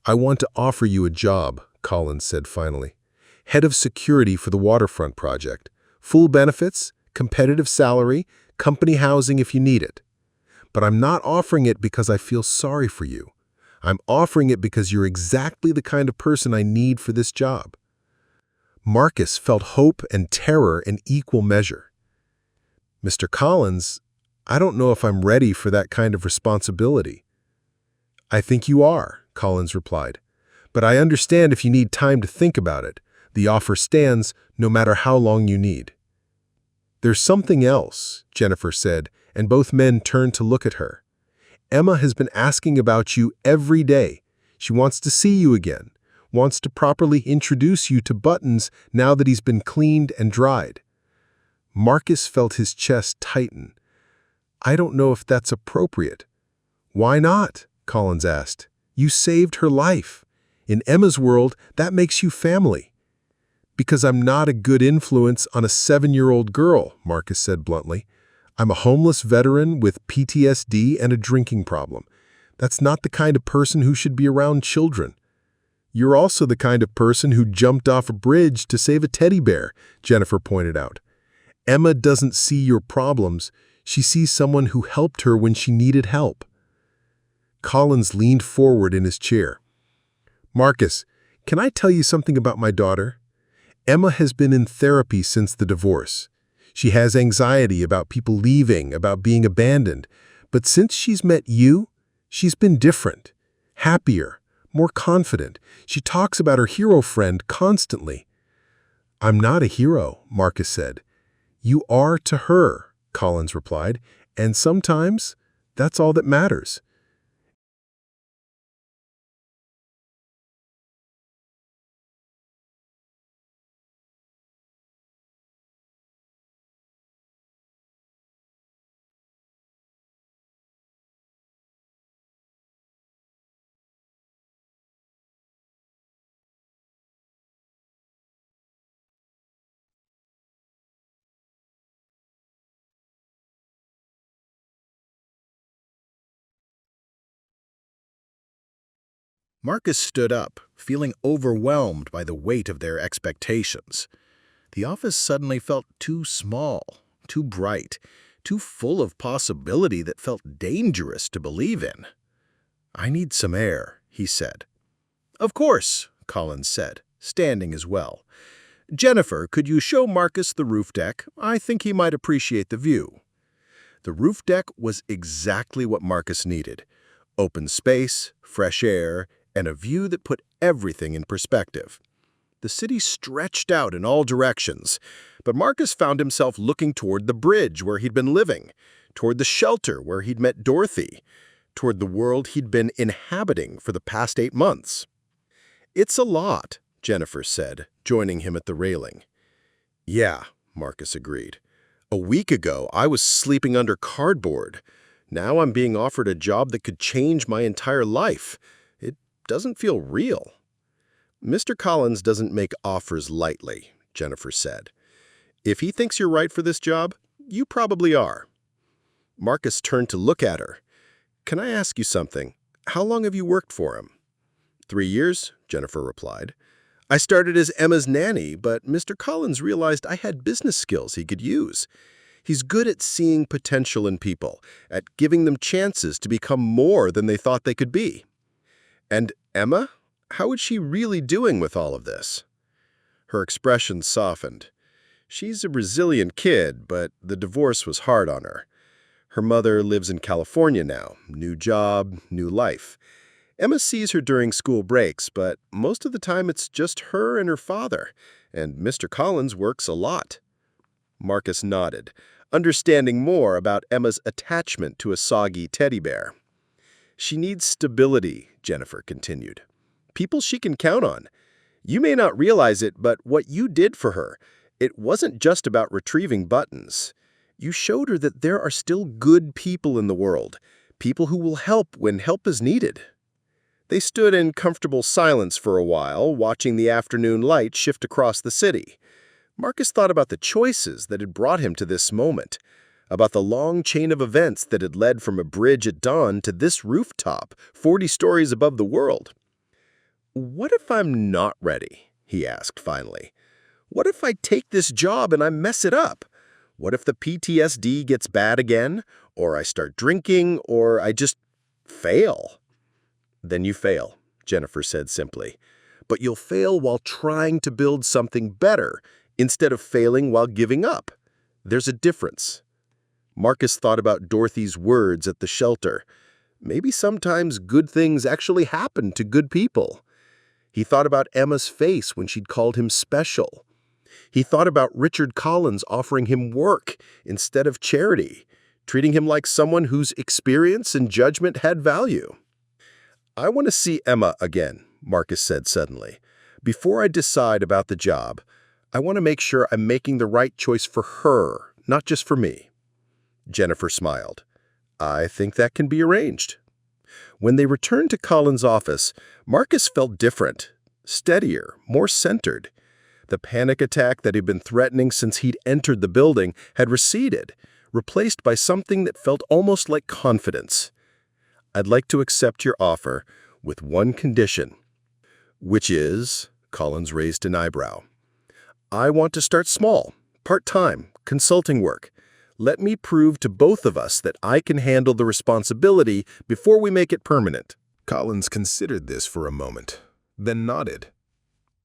I want to offer you a job, Collins said finally. Head of security for the waterfront project. Full benefits, competitive salary, company housing if you need it. But I'm not offering it because I feel sorry for you. I'm offering it because you're exactly the kind of person I need for this job. Marcus felt hope and terror in equal measure. Mr. Collins, I don't know if I'm ready for that kind of responsibility. I think you are, Collins replied. But I understand if you need time to think about it. The offer stands no matter how long you need. There's something else, Jennifer said, and both men turned to look at her. Emma has been asking about you every day. She wants to see you again, wants to properly introduce you to Buttons now that he's been cleaned and dried. Marcus felt his chest tighten. I don't know if that's appropriate. Why not? Collins asked. You saved her life. In Emma's world, that makes you family. Because I'm not a good influence on a 7-year-old girl, Marcus said bluntly. I'm a homeless veteran with PTSD and a drinking problem. That's not the kind of person who should be around children. You're also the kind of person who jumped off a bridge to save a teddy bear, Jennifer pointed out. Emma doesn't see your problems. She sees someone who helped her when she needed help. Collins leaned forward in his chair. Marcus, can I tell you something about my daughter? Emma has been in therapy since the divorce. She has anxiety about people leaving, about being abandoned. But since she's met you, she's been different, happier, more confident. She talks about her hero friend constantly. I'm not a hero, Marcus said. You are to her, Collins replied, and sometimes that's all that matters. Marcus stood up, feeling overwhelmed by the weight of their expectations. The office suddenly felt too small, too bright, too full of possibility that felt dangerous to believe in. I need some air, he said. Of course, Collins said, standing as well. Jennifer, could you show Marcus the roof deck? I think he might appreciate the view. The roof deck was exactly what Marcus needed. Open space, fresh air, and a view that put everything in perspective. The city stretched out in all directions, but Marcus found himself looking toward the bridge where he'd been living, toward the shelter where he'd met Dorothy, toward the world he'd been inhabiting for the past 8 months. "It's a lot," Jennifer said, joining him at the railing. "Yeah," Marcus agreed. "A week ago, I was sleeping under cardboard. Now I'm being offered a job that could change my entire life. It doesn't feel real." "Mr. Collins doesn't make offers lightly," Jennifer said. "If he thinks you're right for this job, you probably are." Marcus turned to look at her. "Can I ask you something? How long have you worked for him?" 3 years, Jennifer replied. "I started as Emma's nanny, but Mr. Collins realized I had business skills he could use. He's good at seeing potential in people, at giving them chances to become more than they thought they could be." "And Emma? How is she really doing with all of this?" Her expression softened. "She's a resilient kid, but the divorce was hard on her. Her mother lives in California now, new job, new life. Emma sees her during school breaks, but most of the time it's just her and her father, and Mr. Collins works a lot." Marcus nodded, understanding more about Emma's attachment to a soggy teddy bear. "She needs stability," Jennifer continued. "People she can count on. You may not realize it, but what you did for her, it wasn't just about retrieving buttons. You showed her that there are still good people in the world, people who will help when help is needed." They stood in comfortable silence for a while, watching the afternoon light shift across the city. Marcus thought about the choices that had brought him to this moment, about the long chain of events that had led from a bridge at dawn to this rooftop, 40 stories above the world. "What if I'm not ready?" he asked finally. "What if I take this job and I mess it up? What if the PTSD gets bad again, or I start drinking, or I just fail?" "Then you fail," Jennifer said simply. "But you'll fail while trying to build something better, instead of failing while giving up. There's a difference." Marcus thought about Dorothy's words at the shelter. Maybe sometimes good things actually happen to good people. He thought about Emma's face when she'd called him special. He thought about Richard Collins offering him work instead of charity, treating him like someone whose experience and judgment had value. "I want to see Emma again," Marcus said suddenly. "Before I decide about the job, I want to make sure I'm making the right choice for her, not just for me." Jennifer smiled. "I think that can be arranged." When they returned to Collins' office, Marcus felt different, steadier, more centered. The panic attack that had been threatening since he'd entered the building had receded, replaced by something that felt almost like confidence. "I'd like to accept your offer with one condition." "Which is?" Collins raised an eyebrow. "I want to start small, part-time, consulting work. Let me prove to both of us that I can handle the responsibility before we make it permanent." Collins considered this for a moment, then nodded.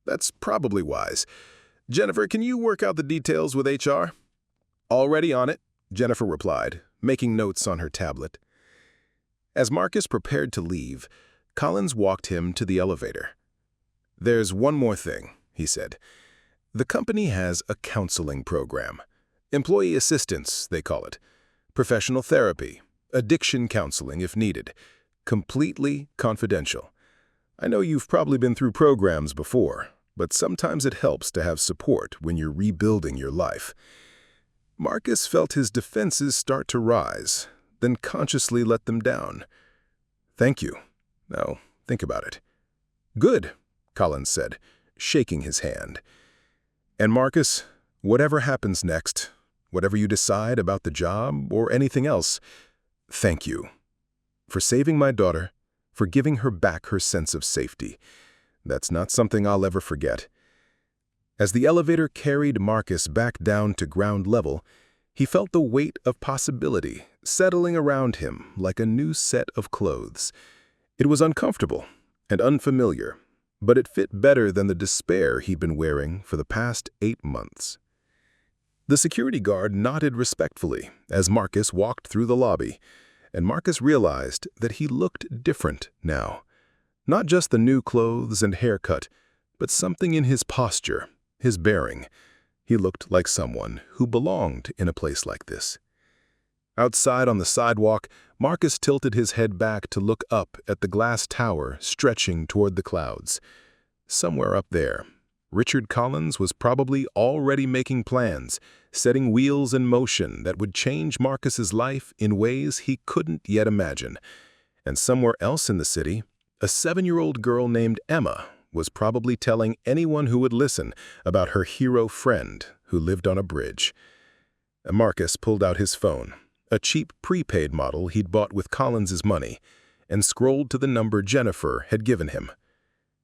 "That's probably wise. Jennifer, can you work out the details with HR?" "Already on it," Jennifer replied, making notes on her tablet. As Marcus prepared to leave, Collins walked him to the elevator. "There's one more thing," he said. "The company has a counseling program. Employee assistance, they call it. Professional therapy, addiction counseling if needed. Completely confidential. I know you've probably been through programs before, but sometimes it helps to have support when you're rebuilding your life." Marcus felt his defenses start to rise, then consciously let them down. "Thank you. Now, think about it." "Good," Collins said, shaking his hand. "And Marcus, whatever happens next, whatever you decide about the job or anything else, thank you. For saving my daughter, for giving her back her sense of safety. That's not something I'll ever forget." As the elevator carried Marcus back down to ground level, he felt the weight of possibility settling around him like a new set of clothes. It was uncomfortable and unfamiliar, but it fit better than the despair he'd been wearing for the past 8 months. The security guard nodded respectfully as Marcus walked through the lobby, and Marcus realized that he looked different now. Not just the new clothes and haircut, but something in his posture, his bearing. He looked like someone who belonged in a place like this. Outside on the sidewalk, Marcus tilted his head back to look up at the glass tower stretching toward the clouds. Somewhere up there, Richard Collins was probably already making plans, setting wheels in motion that would change Marcus's life in ways he couldn't yet imagine. And somewhere else in the city, a 7-year-old girl named Emma was probably telling anyone who would listen about her hero friend who lived on a bridge. Marcus pulled out his phone, a cheap prepaid model he'd bought with Collins's money, and scrolled to the number Jennifer had given him.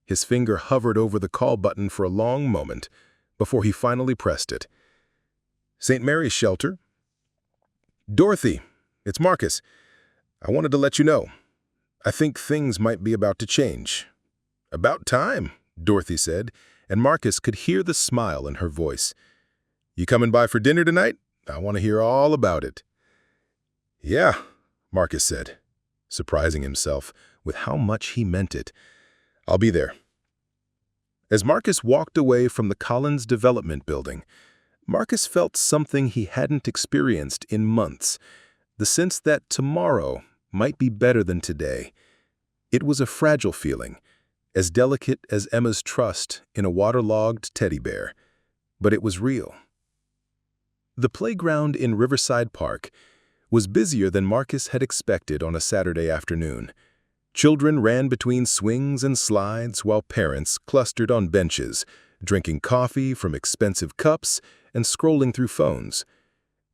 His finger hovered over the call button for a long moment before he finally pressed it. "St. Mary's Shelter? Dorothy, it's Marcus. I wanted to let you know. I think things might be about to change." "About time," Dorothy said, and Marcus could hear the smile in her voice. "You coming by for dinner tonight? I want to hear all about it." "Yeah," Marcus said, surprising himself with how much he meant it. "I'll be there." As Marcus walked away from the Collins Development Building, Marcus felt something he hadn't experienced in months, the sense that tomorrow might be better than today. It was a fragile feeling, as delicate as Emma's trust in a waterlogged teddy bear, but it was real. The playground in Riverside Park was busier than Marcus had expected on a Saturday afternoon. Children ran between swings and slides while parents clustered on benches, drinking coffee from expensive cups and scrolling through phones.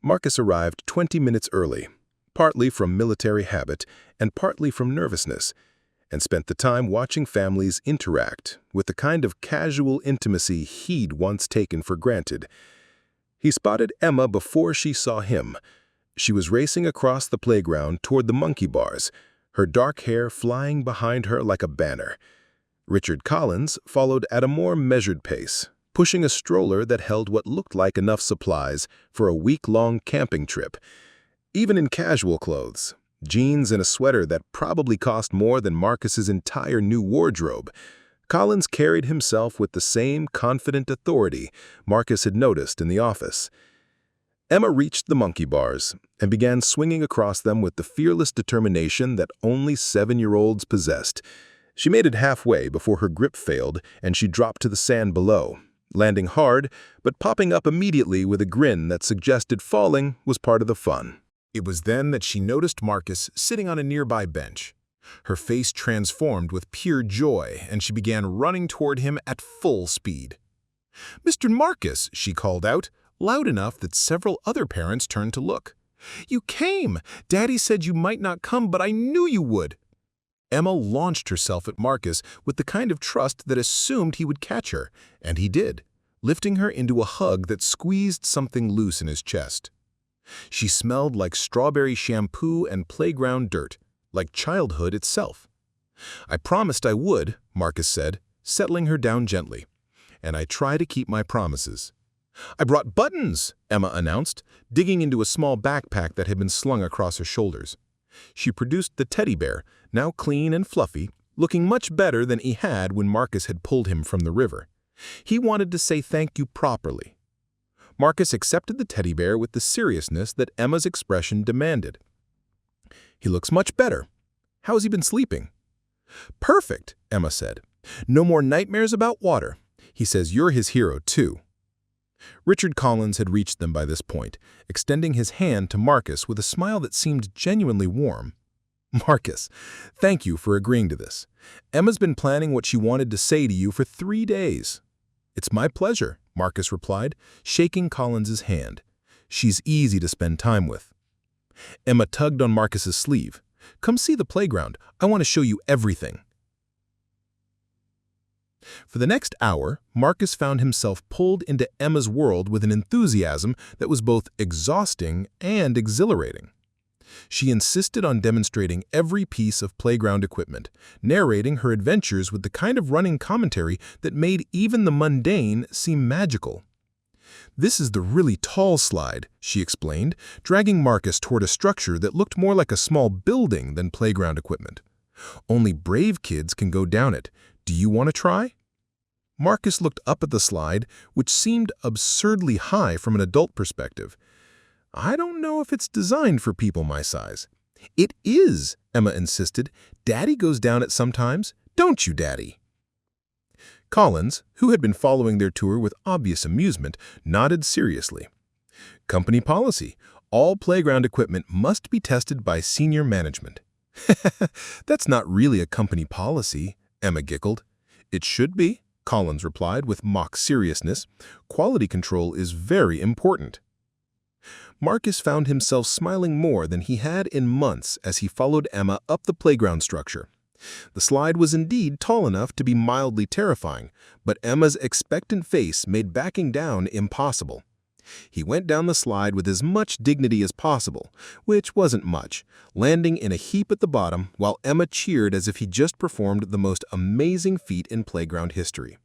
Marcus arrived 20 minutes early, partly from military habit and partly from nervousness, and spent the time watching families interact with the kind of casual intimacy he'd once taken for granted. He spotted Emma before she saw him. She was racing across the playground toward the monkey bars, her dark hair flying behind her like a banner. Richard Collins followed at a more measured pace, pushing a stroller that held what looked like enough supplies for a week-long camping trip. Even in casual clothes, jeans and a sweater that probably cost more than Marcus's entire new wardrobe, Collins carried himself with the same confident authority Marcus had noticed in the office. Emma reached the monkey bars and began swinging across them with the fearless determination that only 7-year-olds possessed. She made it halfway before her grip failed and she dropped to the sand below, landing hard but popping up immediately with a grin that suggested falling was part of the fun. It was then that she noticed Marcus sitting on a nearby bench. Her face transformed with pure joy, and she began running toward him at full speed. "Mr. Marcus," she called out, loud enough that several other parents turned to look. "You came! Daddy said you might not come, but I knew you would!" Emma launched herself at Marcus with the kind of trust that assumed he would catch her, and he did, lifting her into a hug that squeezed something loose in his chest. She smelled like strawberry shampoo and playground dirt, like childhood itself. "I promised I would," Marcus said, settling her down gently, "and I try to keep my promises." "I brought buttons," Emma announced, digging into a small backpack that had been slung across her shoulders. She produced the teddy bear, now clean and fluffy, looking much better than he had when Marcus had pulled him from the river. He wanted to say thank you properly. Marcus accepted the teddy bear with the seriousness that Emma's expression demanded. "He looks much better. How has he been sleeping?" "Perfect," Emma said. "No more nightmares about water. He says you're his hero, too." Richard Collins had reached them by this point, extending his hand to Marcus with a smile that seemed genuinely warm. "Marcus, thank you for agreeing to this. Emma's been planning what she wanted to say to you for 3 days." "It's my pleasure," Marcus replied, shaking Collins's hand. "She's easy to spend time with." Emma tugged on Marcus's sleeve. "Come see the playground. I want to show you everything." For the next hour, Marcus found himself pulled into Emma's world with an enthusiasm that was both exhausting and exhilarating. She insisted on demonstrating every piece of playground equipment, narrating her adventures with the kind of running commentary that made even the mundane seem magical. "This is the really tall slide," she explained, dragging Marcus toward a structure that looked more like a small building than playground equipment. Only brave kids can go down it. Do you want to try? Marcus looked up at the slide, which seemed absurdly high from an adult perspective. I don't know if it's designed for people my size. It is, Emma insisted. Daddy goes down it sometimes. Don't you, Daddy? Collins, who had been following their tour with obvious amusement, nodded seriously. Company policy. All playground equipment must be tested by senior management. That's not really a company policy, Emma giggled. It should be, Collins replied with mock seriousness. Quality control is very important. Marcus found himself smiling more than he had in months as he followed Emma up the playground structure. The slide was indeed tall enough to be mildly terrifying, but Emma's expectant face made backing down impossible. He went down the slide with as much dignity as possible, which wasn't much, landing in a heap at the bottom while Emma cheered as if he just performed the most amazing feat in playground history.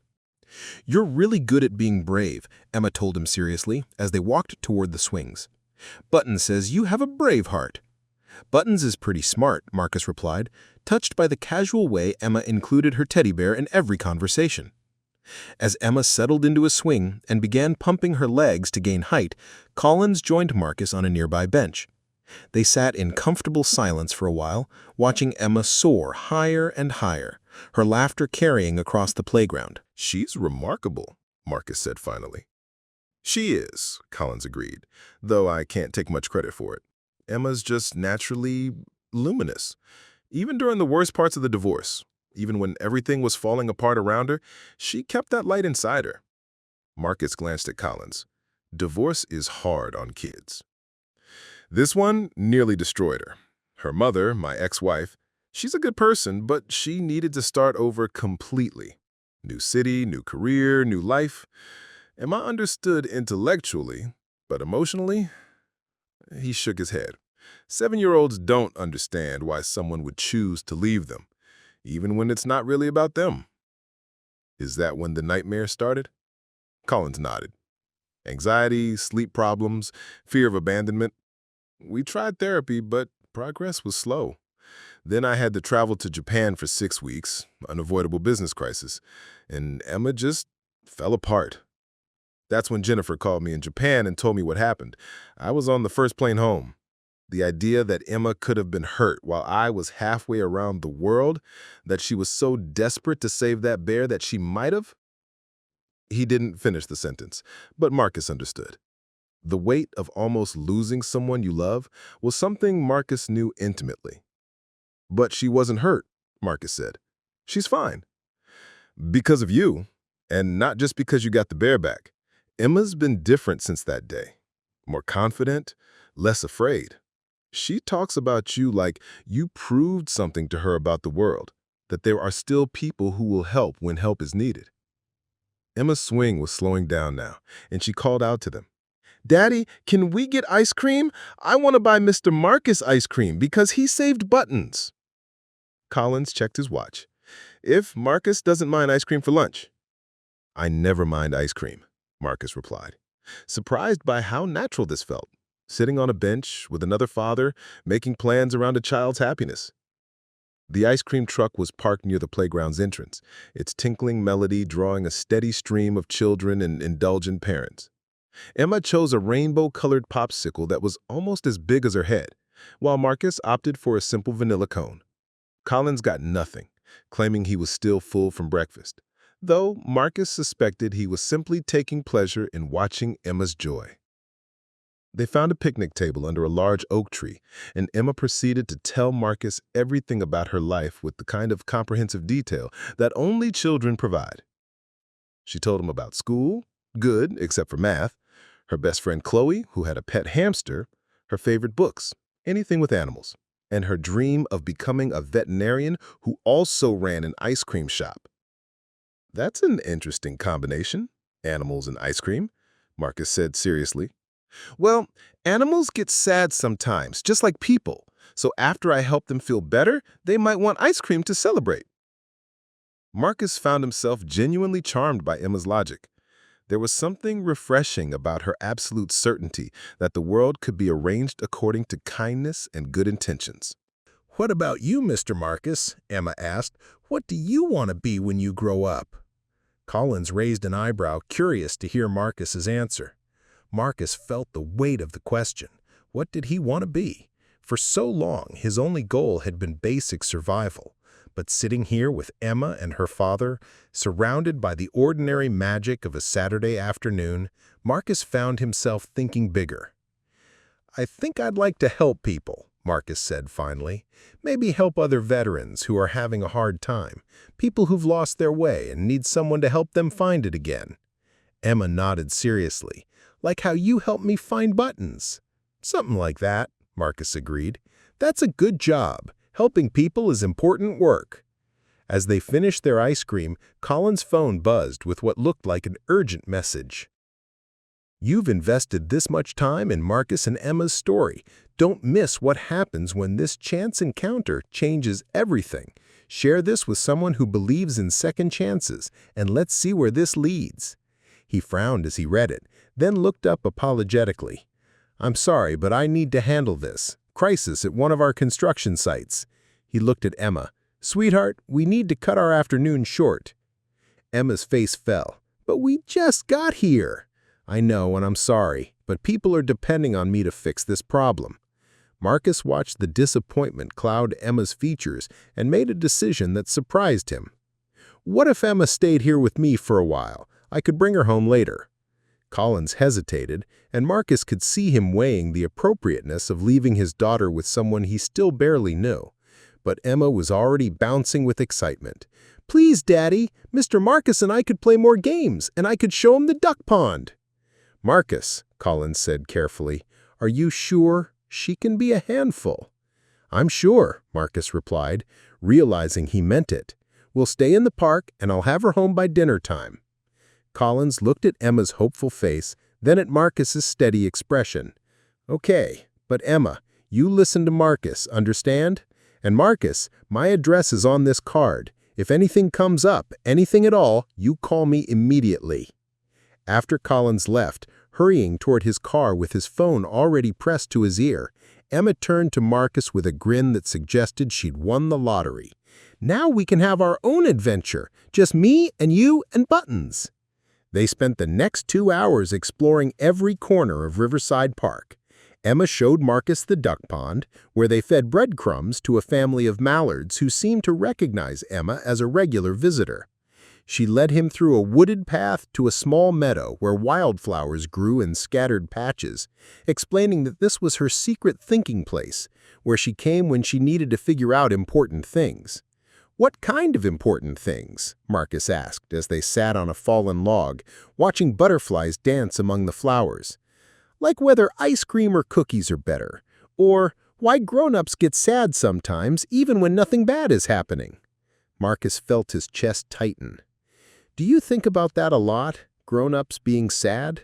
You're really good at being brave, Emma told him seriously as they walked toward the swings. Buttons says you have a brave heart. Buttons is pretty smart, Marcus replied, touched by the casual way Emma included her teddy bear in every conversation. As Emma settled into a swing and began pumping her legs to gain height, Collins joined Marcus on a nearby bench. They sat in comfortable silence for a while, watching Emma soar higher and higher, her laughter carrying across the playground. She's remarkable, Marcus said finally. She is, Collins agreed, though I can't take much credit for it. Emma's just naturally luminous. Even during the worst parts of the divorce, even when everything was falling apart around her, she kept that light inside her. Marcus glanced at Collins. Divorce is hard on kids. This one nearly destroyed her. Her mother, my ex-wife, she's a good person, but she needed to start over completely. New city, new career, new life. Emma understood intellectually, but emotionally, he shook his head. 7-year-olds don't understand why someone would choose to leave them, even when it's not really about them. Is that when the nightmare started? Collins nodded. Anxiety, sleep problems, fear of abandonment. We tried therapy, but progress was slow. Then I had to travel to Japan for 6 weeks, unavoidable business crisis, and Emma just fell apart. That's when Jennifer called me in Japan and told me what happened. I was on the first plane home. The idea that Emma could have been hurt while I was halfway around the world, that she was so desperate to save that bear that she might have. He didn't finish the sentence, but Marcus understood. The weight of almost losing someone you love was something Marcus knew intimately. But she wasn't hurt, Marcus said. She's fine. Because of you, and not just because you got the bear back. Emma's been different since that day. More confident, less afraid. She talks about you like you proved something to her about the world, that there are still people who will help when help is needed. Emma's swing was slowing down now, and she called out to them. Daddy, can we get ice cream? I want to buy Mr. Marcus ice cream because he saved Buttons. Collins checked his watch. If Marcus doesn't mind ice cream for lunch. I never mind ice cream, Marcus replied, surprised by how natural this felt. Sitting on a bench with another father, making plans around a child's happiness. The ice cream truck was parked near the playground's entrance, its tinkling melody drawing a steady stream of children and indulgent parents. Emma chose a rainbow-colored popsicle that was almost as big as her head, while Marcus opted for a simple vanilla cone. Collins got nothing, claiming he was still full from breakfast, though Marcus suspected he was simply taking pleasure in watching Emma's joy. They found a picnic table under a large oak tree, and Emma proceeded to tell Marcus everything about her life with the kind of comprehensive detail that only children provide. She told him about school, good except for math, her best friend Chloe, who had a pet hamster, her favorite books, anything with animals, and her dream of becoming a veterinarian who also ran an ice cream shop. That's an interesting combination, animals and ice cream, Marcus said seriously. Well, animals get sad sometimes, just like people, so after I help them feel better, they might want ice cream to celebrate. Marcus found himself genuinely charmed by Emma's logic. There was something refreshing about her absolute certainty that the world could be arranged according to kindness and good intentions. "What about you, Mr. Marcus?" Emma asked. "What do you want to be when you grow up?" Collins raised an eyebrow, curious to hear Marcus's answer. Marcus felt the weight of the question. What did he want to be? For so long, his only goal had been basic survival. But sitting here with Emma and her father, surrounded by the ordinary magic of a Saturday afternoon, Marcus found himself thinking bigger. "I think I'd like to help people," Marcus said finally. "Maybe help other veterans who are having a hard time, people who've lost their way and need someone to help them find it again." Emma nodded seriously. "Like how you helped me find buttons." "Something like that," Marcus agreed. "That's a good job. Helping people is important work." As they finished their ice cream, Colin's phone buzzed with what looked like an urgent message. "You've invested this much time in Marcus and Emma's story. Don't miss what happens when this chance encounter changes everything. Share this with someone who believes in second chances, and let's see where this leads." He frowned as he read it, then looked up apologetically. "I'm sorry, but I need to handle this. Crisis at one of our construction sites." He looked at Emma. "Sweetheart, we need to cut our afternoon short." Emma's face fell. "But we just got here." "I know, and I'm sorry, but people are depending on me to fix this problem." Marcus watched the disappointment cloud Emma's features and made a decision that surprised him. "What if Emma stayed here with me for a while? I could bring her home later." Collins hesitated, and Marcus could see him weighing the appropriateness of leaving his daughter with someone he still barely knew. But Emma was already bouncing with excitement. "Please, Daddy, Mr. Marcus and I could play more games, and I could show him the duck pond." "Marcus," Collins said carefully, "are you sure? She can be a handful." "I'm sure," Marcus replied, realizing he meant it. "We'll stay in the park, and I'll have her home by dinner time." Collins looked at Emma's hopeful face, then at Marcus's steady expression. "Okay, but Emma, you listen to Marcus, understand? And Marcus, my address is on this card. If anything comes up, anything at all, you call me immediately." After Collins left, hurrying toward his car with his phone already pressed to his ear, Emma turned to Marcus with a grin that suggested she'd won the lottery. "Now we can have our own adventure, just me and you and Buttons." They spent the next 2 hours exploring every corner of Riverside Park. Emma showed Marcus the duck pond, where they fed breadcrumbs to a family of mallards who seemed to recognize Emma as a regular visitor. She led him through a wooded path to a small meadow where wildflowers grew in scattered patches, explaining that this was her secret thinking place, where she came when she needed to figure out important things. "What kind of important things?" Marcus asked as they sat on a fallen log, watching butterflies dance among the flowers. "Like whether ice cream or cookies are better, or why grown-ups get sad sometimes even when nothing bad is happening." Marcus felt his chest tighten. "Do you think about that a lot, grown-ups being sad?"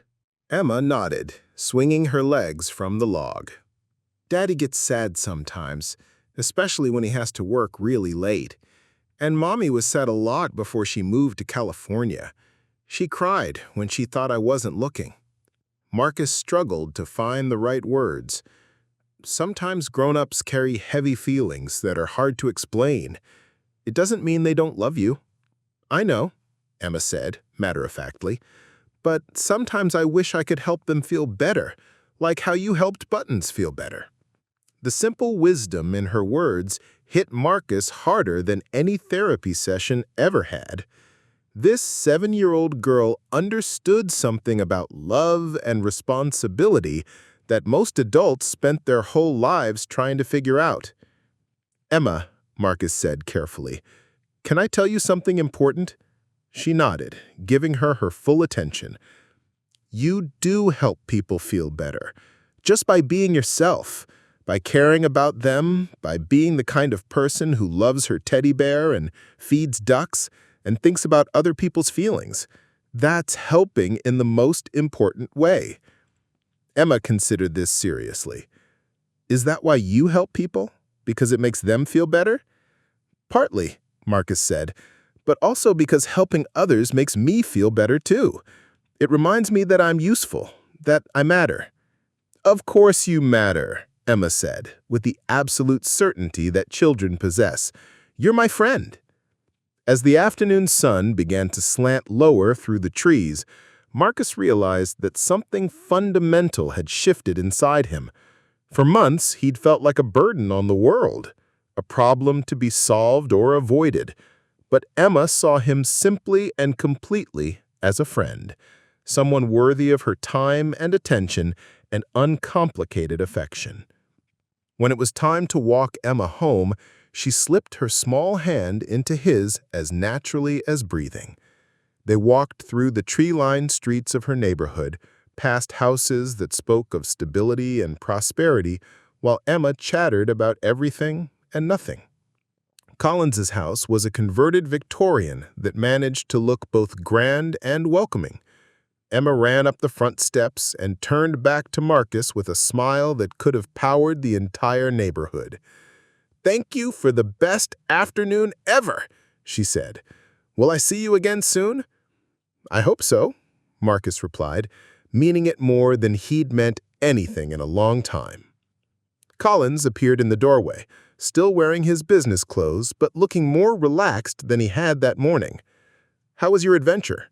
Emma nodded, swinging her legs from the log. "Daddy gets sad sometimes, especially when he has to work really late. And Mommy was sad a lot before she moved to California. She cried when she thought I wasn't looking." Marcus struggled to find the right words. "Sometimes grown-ups carry heavy feelings that are hard to explain. It doesn't mean they don't love you." "I know," Emma said, matter-of-factly. "But sometimes I wish I could help them feel better, like how you helped Buttons feel better." The simple wisdom in her words hit Marcus harder than any therapy session ever had. This 7-year-old girl understood something about love and responsibility that most adults spent their whole lives trying to figure out. "Emma," Marcus said carefully, "can I tell you something important?" She nodded, giving her her full attention. "You do help people feel better, just by being yourself. By caring about them, by being the kind of person who loves her teddy bear and feeds ducks and thinks about other people's feelings. That's helping in the most important way." Emma considered this seriously. "Is that why you help people? Because it makes them feel better?" "Partly," Marcus said, "but also because helping others makes me feel better too. It reminds me that I'm useful, that I matter." "Of course you matter," Emma said, with the absolute certainty that children possess. "You're my friend." As the afternoon sun began to slant lower through the trees, Marcus realized that something fundamental had shifted inside him. For months, he'd felt like a burden on the world, a problem to be solved or avoided. But Emma saw him simply and completely as a friend, someone worthy of her time and attention and uncomplicated affection. When it was time to walk Emma home, she slipped her small hand into his as naturally as breathing. They walked through the tree-lined streets of her neighborhood, past houses that spoke of stability and prosperity, while Emma chattered about everything and nothing. Collins's house was a converted Victorian that managed to look both grand and welcoming. Emma ran up the front steps and turned back to Marcus with a smile that could have powered the entire neighborhood. "Thank you for the best afternoon ever," she said. "Will I see you again soon?" "I hope so," Marcus replied, meaning it more than he'd meant anything in a long time. Collins appeared in the doorway, still wearing his business clothes but looking more relaxed than he had that morning. "How was your adventure?"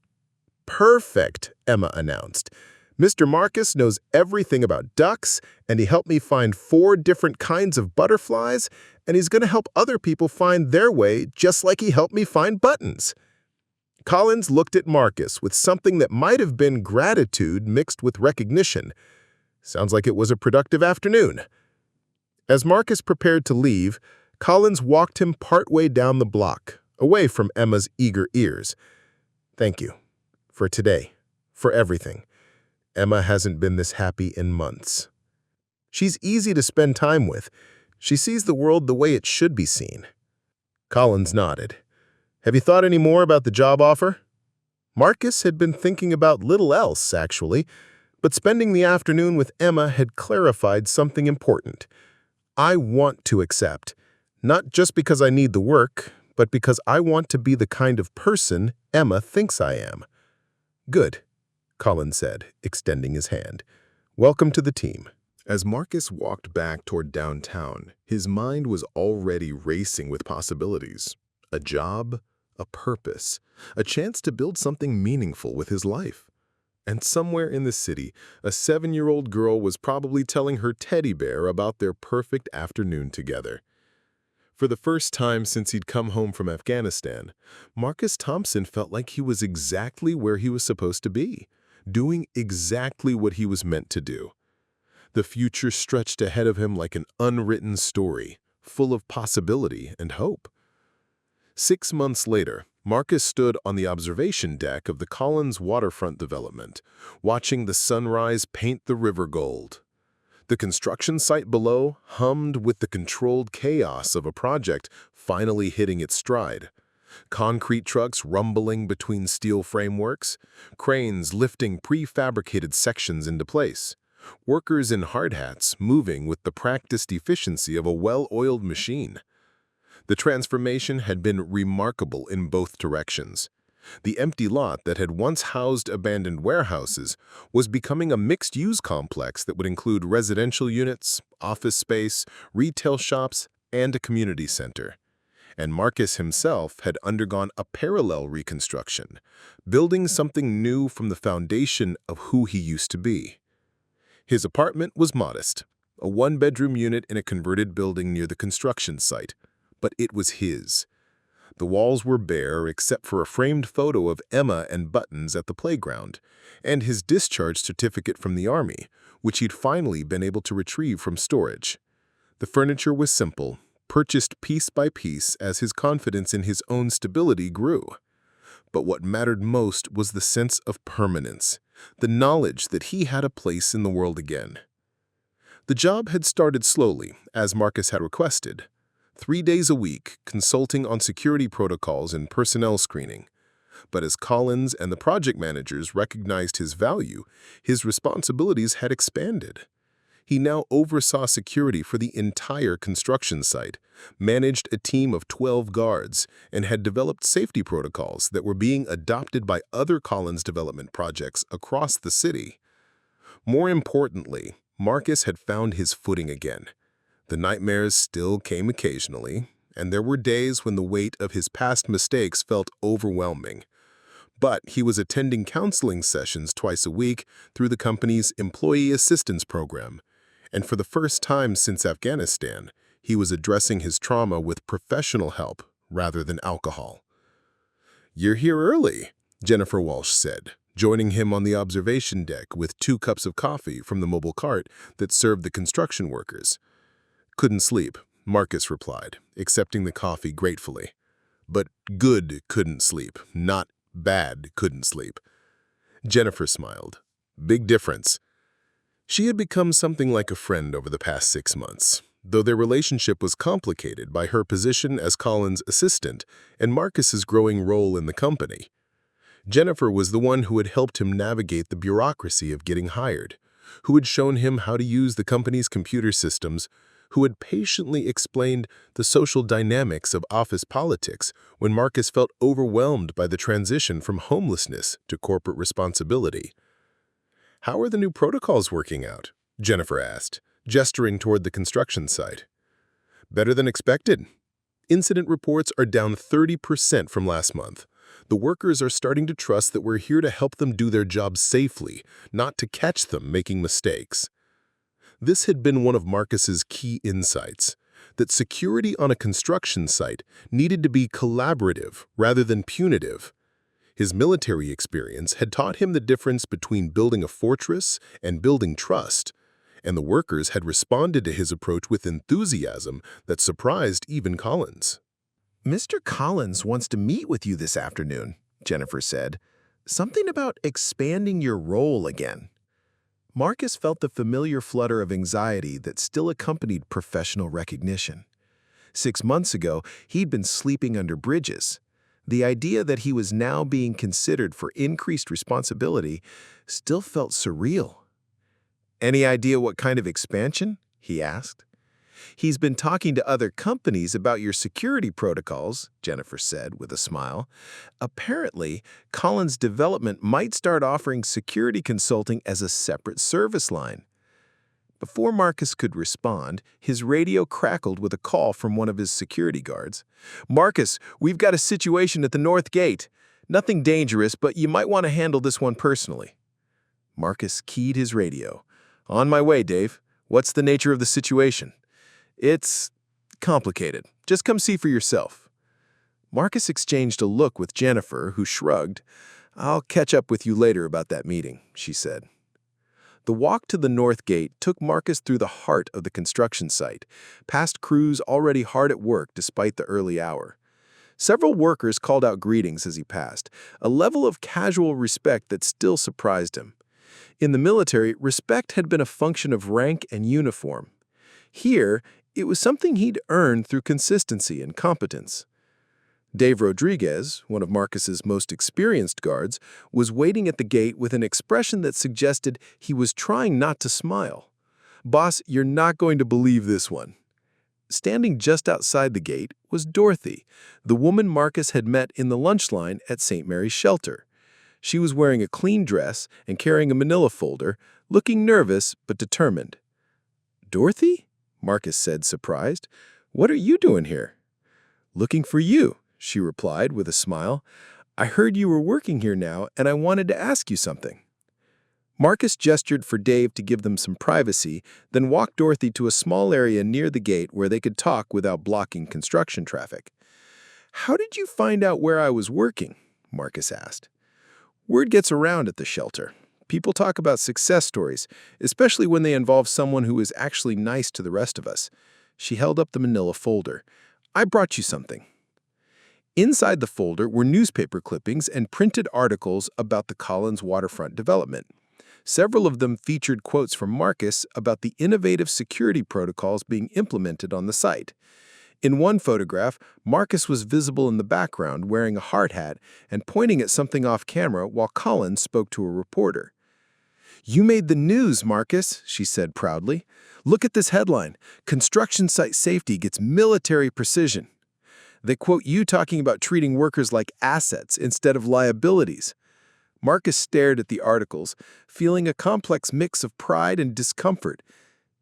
"Perfect," Emma announced. "Mr. Marcus knows everything about ducks, and he helped me find 4 different kinds of butterflies, and he's going to help other people find their way just like he helped me find buttons." Collins looked at Marcus with something that might have been gratitude mixed with recognition. "Sounds like it was a productive afternoon." As Marcus prepared to leave, Collins walked him partway down the block, away from Emma's eager ears. "Thank you. For today. For everything. Emma hasn't been this happy in months." "She's easy to spend time with. She sees the world the way it should be seen." Collins nodded. "Have you thought any more about the job offer?" Marcus had been thinking about little else, actually, but spending the afternoon with Emma had clarified something important. "I want to accept, not just because I need the work, but because I want to be the kind of person Emma thinks I am." "Good," Collins said, extending his hand. "Welcome to the team." As Marcus walked back toward downtown, his mind was already racing with possibilities. A job, a purpose, a chance to build something meaningful with his life. And somewhere in the city, a 7-year-old girl was probably telling her teddy bear about their perfect afternoon together. For the first time since he'd come home from Afghanistan, Marcus Thompson felt like he was exactly where he was supposed to be, doing exactly what he was meant to do. The future stretched ahead of him like an unwritten story, full of possibility and hope. 6 months later, Marcus stood on the observation deck of the Collins waterfront development, watching the sunrise paint the river gold. The construction site below hummed with the controlled chaos of a project finally hitting its stride. Concrete trucks rumbling between steel frameworks, cranes lifting prefabricated sections into place, workers in hard hats moving with the practiced efficiency of a well-oiled machine. The transformation had been remarkable in both directions. The empty lot that had once housed abandoned warehouses was becoming a mixed-use complex that would include residential units, office space, retail shops, and a community center. And Marcus himself had undergone a parallel reconstruction, building something new from the foundation of who he used to be. His apartment was modest, a 1-bedroom unit in a converted building near the construction site, but it was his. The walls were bare except for a framed photo of Emma and Buttons at the playground, and his discharge certificate from the Army, which he'd finally been able to retrieve from storage. The furniture was simple, purchased piece by piece as his confidence in his own stability grew. But what mattered most was the sense of permanence, the knowledge that he had a place in the world again. The job had started slowly, as Marcus had requested. 3 days a week, consulting on security protocols and personnel screening. But as Collins and the project managers recognized his value, his responsibilities had expanded. He now oversaw security for the entire construction site, managed a team of 12 guards, and had developed safety protocols that were being adopted by other Collins development projects across the city. More importantly, Marcus had found his footing again. The nightmares still came occasionally, and there were days when the weight of his past mistakes felt overwhelming. But he was attending counseling sessions twice a week through the company's Employee Assistance Program, and for the first time since Afghanistan, he was addressing his trauma with professional help rather than alcohol. "You're here early," Jennifer Walsh said, joining him on the observation deck with 2 cups of coffee from the mobile cart that served the construction workers. "Couldn't sleep," Marcus replied, accepting the coffee gratefully. "But good couldn't sleep, not bad couldn't sleep." Jennifer smiled. "Big difference." She had become something like a friend over the past 6 months, though their relationship was complicated by her position as Colin's assistant and Marcus's growing role in the company. Jennifer was the one who had helped him navigate the bureaucracy of getting hired, who had shown him how to use the company's computer systems, who had patiently explained the social dynamics of office politics when Marcus felt overwhelmed by the transition from homelessness to corporate responsibility. "How are the new protocols working out?" Jennifer asked, gesturing toward the construction site. "Better than expected. Incident reports are down 30% from last month. The workers are starting to trust that we're here to help them do their jobs safely, not to catch them making mistakes." This had been one of Marcus's key insights, that security on a construction site needed to be collaborative rather than punitive. His military experience had taught him the difference between building a fortress and building trust, and the workers had responded to his approach with enthusiasm that surprised even Collins. "Mr. Collins wants to meet with you this afternoon," Jennifer said. "Something about expanding your role again." Marcus felt the familiar flutter of anxiety that still accompanied professional recognition. 6 months ago, he'd been sleeping under bridges. The idea that he was now being considered for increased responsibility still felt surreal. "Any idea what kind of expansion?" he asked. "He's been talking to other companies about your security protocols," Jennifer said with a smile. "Apparently, Collins Development might start offering security consulting as a separate service line." Before Marcus could respond, his radio crackled with a call from one of his security guards. "Marcus, we've got a situation at the North Gate. Nothing dangerous, but you might want to handle this one personally." Marcus keyed his radio. "On my way, Dave. What's the nature of the situation?" "It's complicated. Just come see for yourself." Marcus exchanged a look with Jennifer, who shrugged. "I'll catch up with you later about that meeting," she said. The walk to the North Gate took Marcus through the heart of the construction site, past crews already hard at work despite the early hour. Several workers called out greetings as he passed, a level of casual respect that still surprised him. In the military, respect had been a function of rank and uniform. Here, it was something he'd earned through consistency and competence. Dave Rodriguez, one of Marcus's most experienced guards, was waiting at the gate with an expression that suggested he was trying not to smile. "Boss, you're not going to believe this one." Standing just outside the gate was Dorothy, the woman Marcus had met in the lunch line at St. Mary's Shelter. She was wearing a clean dress and carrying a manila folder, looking nervous but determined. "Dorothy?" Marcus said, surprised. "What are you doing here?" "Looking for you," she replied with a smile. "I heard you were working here now, and I wanted to ask you something." Marcus gestured for Dave to give them some privacy, then walked Dorothy to a small area near the gate where they could talk without blocking construction traffic. "How did you find out where I was working?" Marcus asked. "Word gets around at the shelter. People talk about success stories, especially when they involve someone who is actually nice to the rest of us." She held up the manila folder. "I brought you something." Inside the folder were newspaper clippings and printed articles about the Collins waterfront development. Several of them featured quotes from Marcus about the innovative security protocols being implemented on the site. In one photograph, Marcus was visible in the background wearing a hard hat and pointing at something off camera while Collins spoke to a reporter. "You made the news, Marcus," she said proudly. "Look at this headline. Construction site safety gets military precision." They quote you talking about treating workers like assets instead of liabilities. Marcus stared at the articles, feeling a complex mix of pride and discomfort.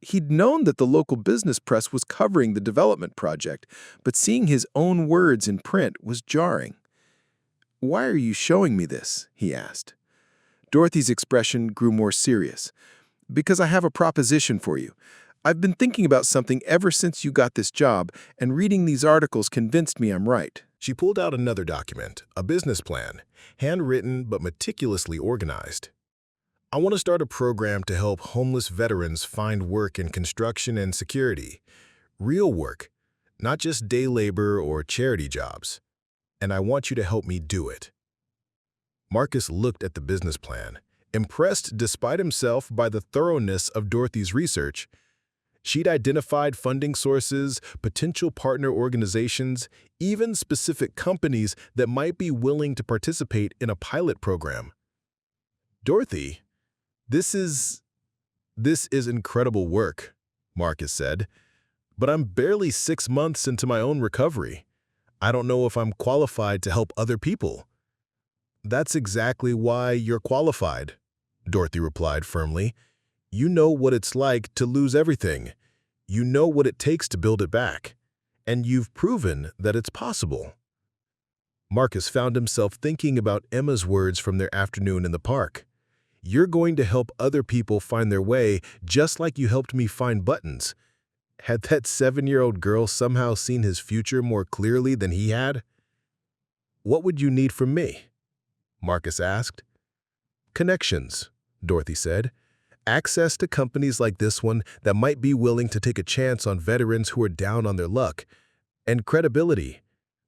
He'd known that the local business press was covering the development project, but seeing his own words in print was jarring. "Why are you showing me this?" he asked. Dorothy's expression grew more serious. "Because I have a proposition for you. I've been thinking about something ever since you got this job, and reading these articles convinced me I'm right." She pulled out another document, a business plan, handwritten but meticulously organized. "I want to start a program to help homeless veterans find work in construction and security. Real work, not just day labor or charity jobs. And I want you to help me do it." Marcus looked at the business plan, impressed despite himself by the thoroughness of Dorothy's research. She'd identified funding sources, potential partner organizations, even specific companies that might be willing to participate in a pilot program. "Dorothy, this is incredible work," Marcus said, "but I'm barely 6 months into my own recovery. I don't know if I'm qualified to help other people." "That's exactly why you're qualified," Dorothy replied firmly. "You know what it's like to lose everything. You know what it takes to build it back. And you've proven that it's possible." Marcus found himself thinking about Emma's words from their afternoon in the park. "You're going to help other people find their way just like you helped me find buttons." Had that 7-year-old girl somehow seen his future more clearly than he had? "What would you need from me?" Marcus asked. "Connections," Dorothy said. "Access to companies like this one that might be willing to take a chance on veterans who are down on their luck. And credibility.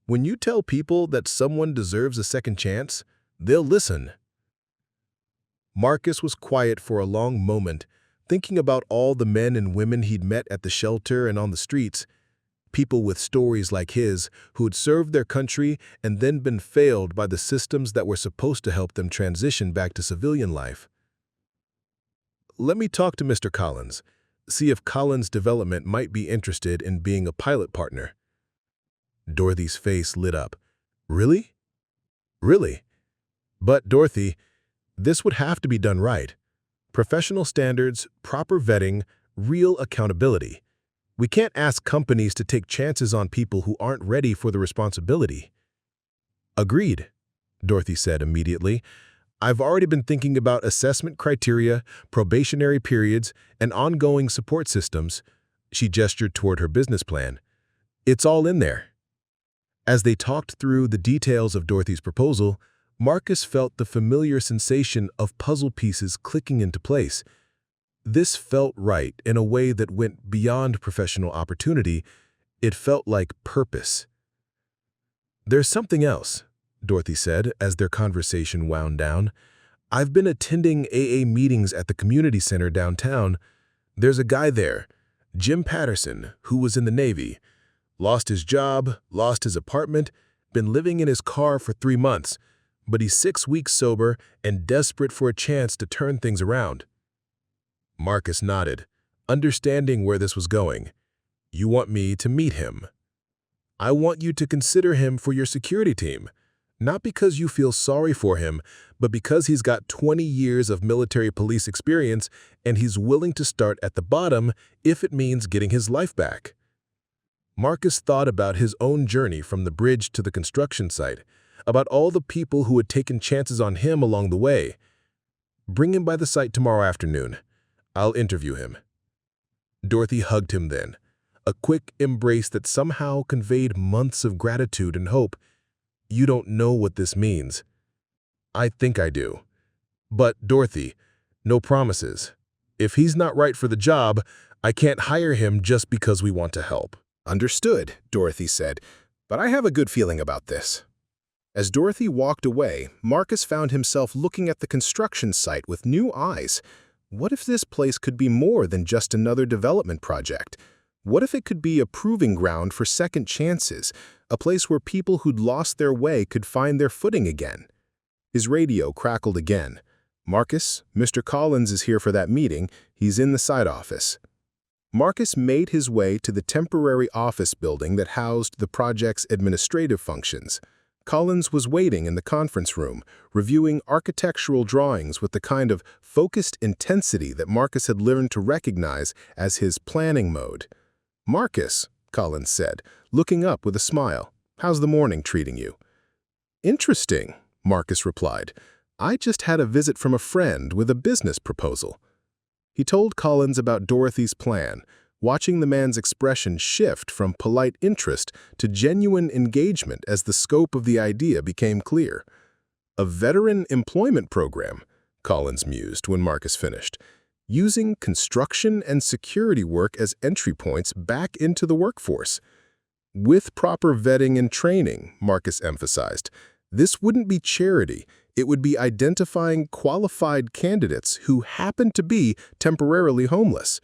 When you tell people that someone deserves a second chance, they'll listen." Marcus was quiet for a long moment, thinking about all the men and women he'd met at the shelter and on the streets. People with stories like his who'd served their country and then been failed by the systems that were supposed to help them transition back to civilian life. "Let me talk to Mr. Collins, see if Collins Development might be interested in being a pilot partner." Dorothy's face lit up. "Really? Really? But, Dorothy, this would have to be done right. Professional standards, proper vetting, real accountability. We can't ask companies to take chances on people who aren't ready for the responsibility." "Agreed," Dorothy said immediately. "I've already been thinking about assessment criteria, probationary periods, and ongoing support systems." She gestured toward her business plan. "It's all in there." As they talked through the details of Dorothy's proposal, Marcus felt the familiar sensation of puzzle pieces clicking into place. This felt right in a way that went beyond professional opportunity. It felt like purpose. "There's something else," Dorothy said as their conversation wound down. "I've been attending AA meetings at the community center downtown. There's a guy there, Jim Patterson, who was in the Navy. Lost his job, lost his apartment, been living in his car for 3 months, but he's 6 weeks sober and desperate for a chance to turn things around." Marcus nodded, understanding where this was going. "You want me to meet him?" "I want you to consider him for your security team, not because you feel sorry for him, but because he's got 20 years of military police experience and he's willing to start at the bottom if it means getting his life back." Marcus thought about his own journey from the bridge to the construction site, about all the people who had taken chances on him along the way. "Bring him by the site tomorrow afternoon. I'll interview him." Dorothy hugged him then, a quick embrace that somehow conveyed months of gratitude and hope. "You don't know what this means." "I think I do. But, Dorothy, no promises. If he's not right for the job, I can't hire him just because we want to help." "Understood," Dorothy said, "but I have a good feeling about this." As Dorothy walked away, Marcus found himself looking at the construction site with new eyes. What if this place could be more than just another development project? What if it could be a proving ground for second chances, a place where people who'd lost their way could find their footing again? His radio crackled again. "Marcus, Mr. Collins is here for that meeting. He's in the side office." Marcus made his way to the temporary office building that housed the project's administrative functions. Collins was waiting in the conference room, reviewing architectural drawings with the kind of focused intensity that Marcus had learned to recognize as his planning mode. "Marcus," Collins said, looking up with a smile, "how's the morning treating you?" "Interesting," Marcus replied. "I just had a visit from a friend with a business proposal." He told Collins about Dorothy's plan, watching the man's expression shift from polite interest to genuine engagement as the scope of the idea became clear. "A veteran employment program," Collins mused when Marcus finished, "using construction and security work as entry points back into the workforce." "With proper vetting and training," Marcus emphasized. "This wouldn't be charity. It would be identifying qualified candidates who happen to be temporarily homeless."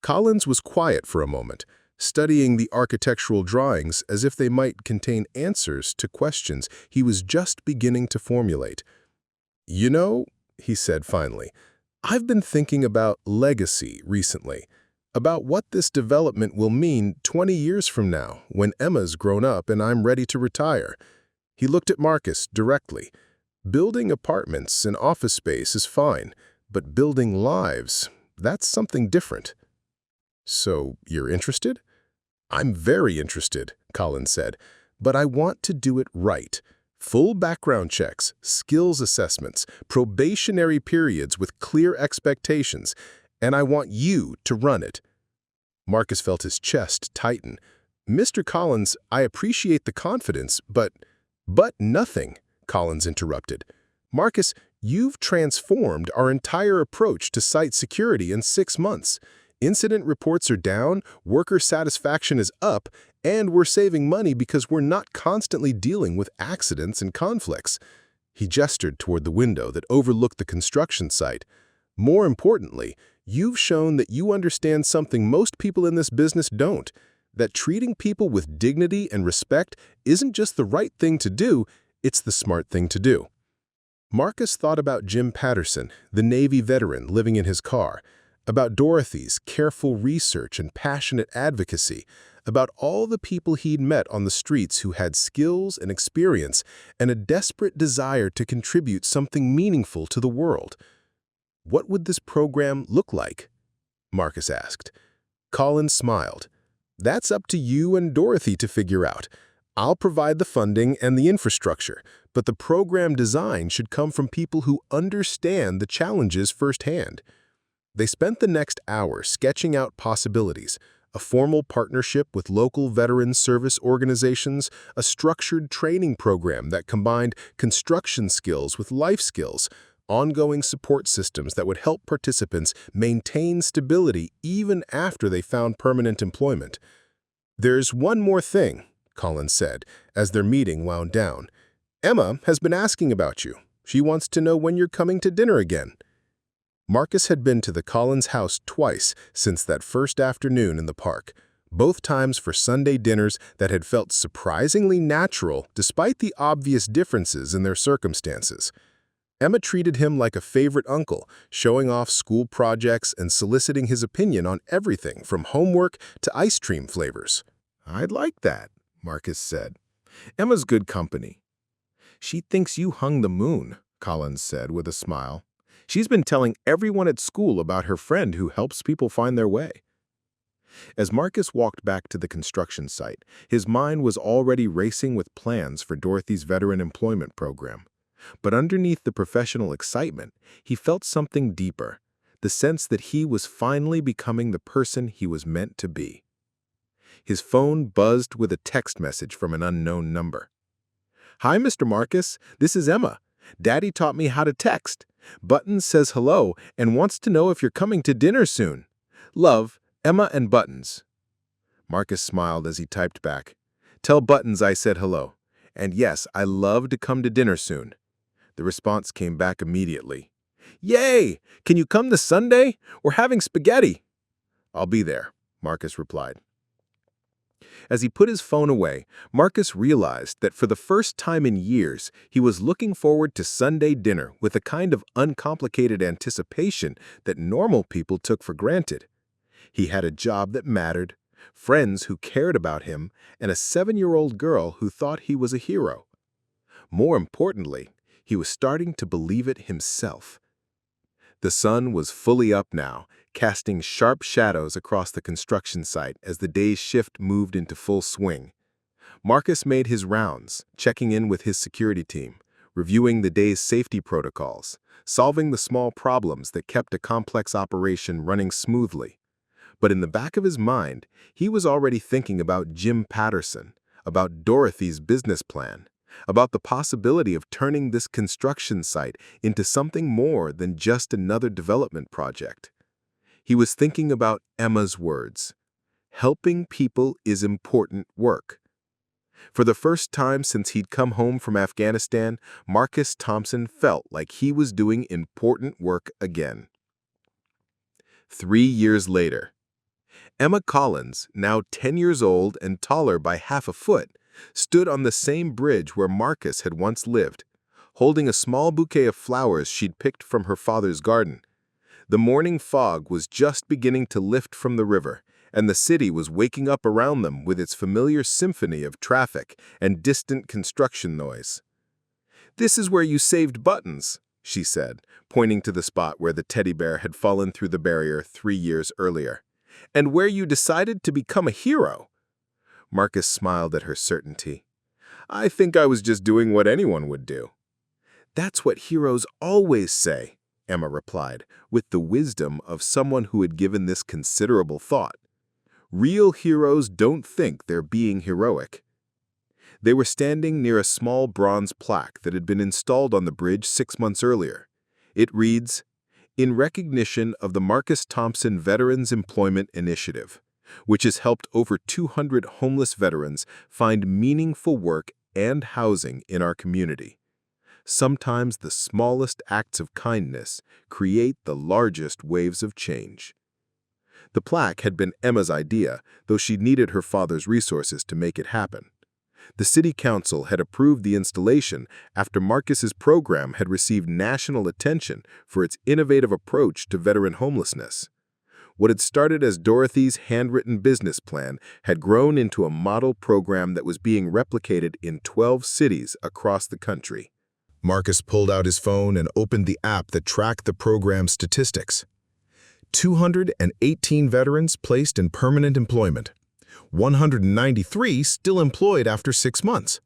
Collins was quiet for a moment, studying the architectural drawings as if they might contain answers to questions he was just beginning to formulate. "You know," he said finally, "I've been thinking about legacy recently, about what this development will mean 20 years from now when Emma's grown up and I'm ready to retire." He looked at Marcus directly. "Building apartments and office space is fine, but building lives, that's something different." "So you're interested?" "I'm very interested," Collins said, "but I want to do it right. Full background checks, skills assessments, probationary periods with clear expectations, and I want you to run it." Marcus felt his chest tighten. "Mr. Collins, I appreciate the confidence, but—" "But nothing," Collins interrupted. "Marcus, you've transformed our entire approach to site security in 6 months. Incident reports are down, worker satisfaction is up, and we're saving money because we're not constantly dealing with accidents and conflicts." He gestured toward the window that overlooked the construction site. "More importantly, you've shown that you understand something most people in this business don't, that treating people with dignity and respect isn't just the right thing to do, it's the smart thing to do." Marcus thought about Jim Patterson, the Navy veteran living in his car, about Dorothy's careful research and passionate advocacy, about all the people he'd met on the streets who had skills and experience and a desperate desire to contribute something meaningful to the world. "What would this program look like?" Marcus asked. Collins smiled. "That's up to you and Dorothy to figure out. I'll provide the funding and the infrastructure, but the program design should come from people who understand the challenges firsthand." They spent the next hour sketching out possibilities: a formal partnership with local veteran service organizations, a structured training program that combined construction skills with life skills, ongoing support systems that would help participants maintain stability even after they found permanent employment. "There's one more thing," Collins said, as their meeting wound down. "Emma has been asking about you. She wants to know when you're coming to dinner again." Marcus had been to the Collins house twice since that first afternoon in the park, both times for Sunday dinners that had felt surprisingly natural despite the obvious differences in their circumstances. Emma treated him like a favorite uncle, showing off school projects and soliciting his opinion on everything from homework to ice cream flavors. "I'd like that," Marcus said. "Emma's good company." "She thinks you hung the moon," Collins said with a smile. "She's been telling everyone at school about her friend who helps people find their way." As Marcus walked back to the construction site, his mind was already racing with plans for Dorothy's veteran employment program. But underneath the professional excitement, he felt something deeper, the sense that he was finally becoming the person he was meant to be. His phone buzzed with a text message from an unknown number. "Hi, Mr. Marcus. This is Emma. Daddy taught me how to text. Buttons says hello and wants to know if you're coming to dinner soon. Love, Emma and Buttons." Marcus smiled as he typed back, "Tell Buttons I said hello. And yes, I love to come to dinner soon." The response came back immediately. "Yay! Can you come this Sunday? We're having spaghetti." "I'll be there," Marcus replied. As he put his phone away, Marcus realized that for the first time in years, he was looking forward to Sunday dinner with a kind of uncomplicated anticipation that normal people took for granted. He had a job that mattered, friends who cared about him, and a 7-year-old girl who thought he was a hero. More importantly, he was starting to believe it himself. The sun was fully up now, casting sharp shadows across the construction site as the day's shift moved into full swing. Marcus made his rounds, checking in with his security team, reviewing the day's safety protocols, solving the small problems that kept a complex operation running smoothly. But in the back of his mind, he was already thinking about Jim Patterson, about Dorothy's business plan, about the possibility of turning this construction site into something more than just another development project. He was thinking about Emma's words. Helping people is important work. For the first time since he'd come home from Afghanistan, Marcus Thompson felt like he was doing important work again. 3 years later, Emma Collins, now 10 years old and taller by half a foot, stood on the same bridge where Marcus had once lived, holding a small bouquet of flowers she'd picked from her father's garden. The morning fog was just beginning to lift from the river, and the city was waking up around them with its familiar symphony of traffic and distant construction noise. "This is where you saved buttons," she said, pointing to the spot where the teddy bear had fallen through the barrier 3 years earlier, "and where you decided to become a hero." Marcus smiled at her certainty. "I think I was just doing what anyone would do." "That's what heroes always say," Emma replied, with the wisdom of someone who had given this considerable thought. "Real heroes don't think they're being heroic." They were standing near a small bronze plaque that had been installed on the bridge 6 months earlier. It reads, "In recognition of the Marcus Thompson Veterans Employment Initiative, which has helped over 200 homeless veterans find meaningful work and housing in our community. Sometimes the smallest acts of kindness create the largest waves of change." The plaque had been Emma's idea, though she needed her father's resources to make it happen. The city council had approved the installation after Marcus's program had received national attention for its innovative approach to veteran homelessness. What had started as Dorothy's handwritten business plan had grown into a model program that was being replicated in 12 cities across the country. Marcus pulled out his phone and opened the app that tracked the program's statistics. 218 veterans placed in permanent employment. 193 still employed after 6 months.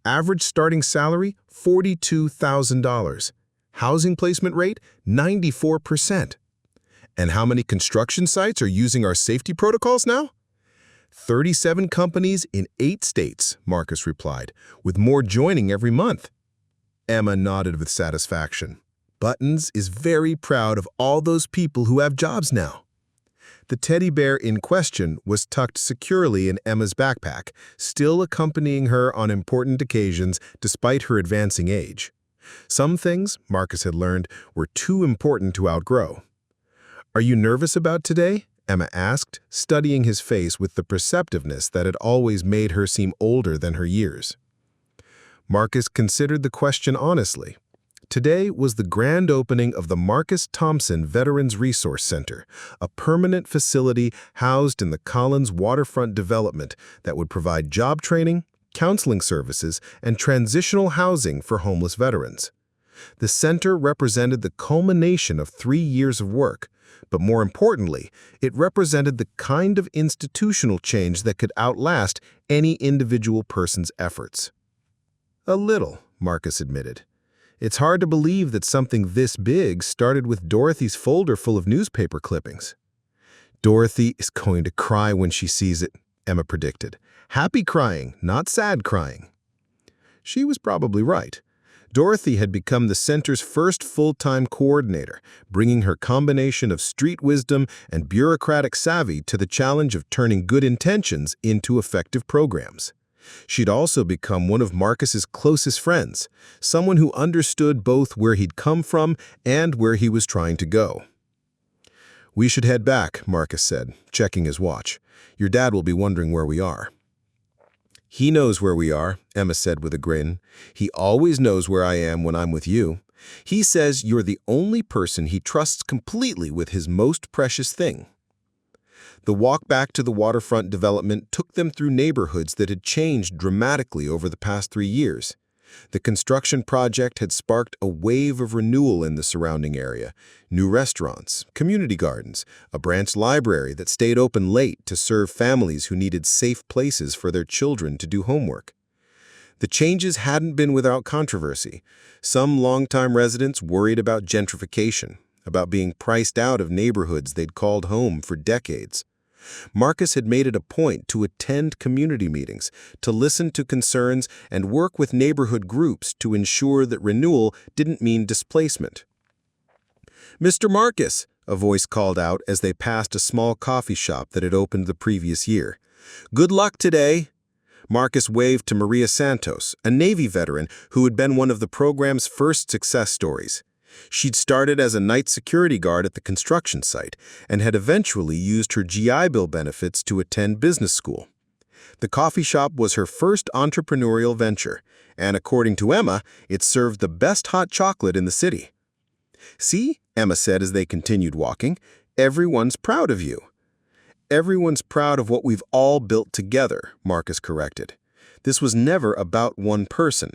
Average starting salary, $42,000. Housing placement rate, 94%. And how many construction sites are using our safety protocols now? 37 companies in 8 states, Marcus replied, with more joining every month. Emma nodded with satisfaction. Buttons is very proud of all those people who have jobs now. The teddy bear in question was tucked securely in Emma's backpack, still accompanying her on important occasions despite her advancing age. Some things, Marcus had learned, were too important to outgrow. "Are you nervous about today?" Emma asked, studying his face with the perceptiveness that had always made her seem older than her years. Marcus considered the question honestly. Today was the grand opening of the Marcus Thompson Veterans Resource Center, a permanent facility housed in the Collins waterfront development that would provide job training, counseling services, and transitional housing for homeless veterans. The center represented the culmination of 3 years of work, but more importantly, it represented the kind of institutional change that could outlast any individual person's efforts. "A little," Marcus admitted. "It's hard to believe that something this big started with Dorothy's folder full of newspaper clippings." "Dorothy is going to cry when she sees it," Emma predicted. "Happy crying, not sad crying." She was probably right. Dorothy had become the center's first full-time coordinator, bringing her combination of street wisdom and bureaucratic savvy to the challenge of turning good intentions into effective programs. She'd also become one of Marcus's closest friends, someone who understood both where he'd come from and where he was trying to go. "We should head back," Marcus said, checking his watch. "Your dad will be wondering where we are." "He knows where we are," Emma said with a grin. "He always knows where I am when I'm with you. He says you're the only person he trusts completely with his most precious thing." The walk back to the waterfront development took them through neighborhoods that had changed dramatically over the past 3 years. The construction project had sparked a wave of renewal in the surrounding area. New restaurants, community gardens, a branch library that stayed open late to serve families who needed safe places for their children to do homework. The changes hadn't been without controversy. Some longtime residents worried about gentrification, about being priced out of neighborhoods they'd called home for decades. Marcus had made it a point to attend community meetings, to listen to concerns, and work with neighborhood groups to ensure that renewal didn't mean displacement. "Mr. Marcus," a voice called out as they passed a small coffee shop that had opened the previous year. "Good luck today." Marcus waved to Maria Santos, a Navy veteran who had been one of the program's first success stories. She'd started as a night security guard at the construction site and had eventually used her GI Bill benefits to attend business school. The coffee shop was her first entrepreneurial venture, and according to Emma, it served the best hot chocolate in the city. "See," Emma said as they continued walking, "everyone's proud of you." "Everyone's proud of what we've all built together," Marcus corrected. "This was never about one person."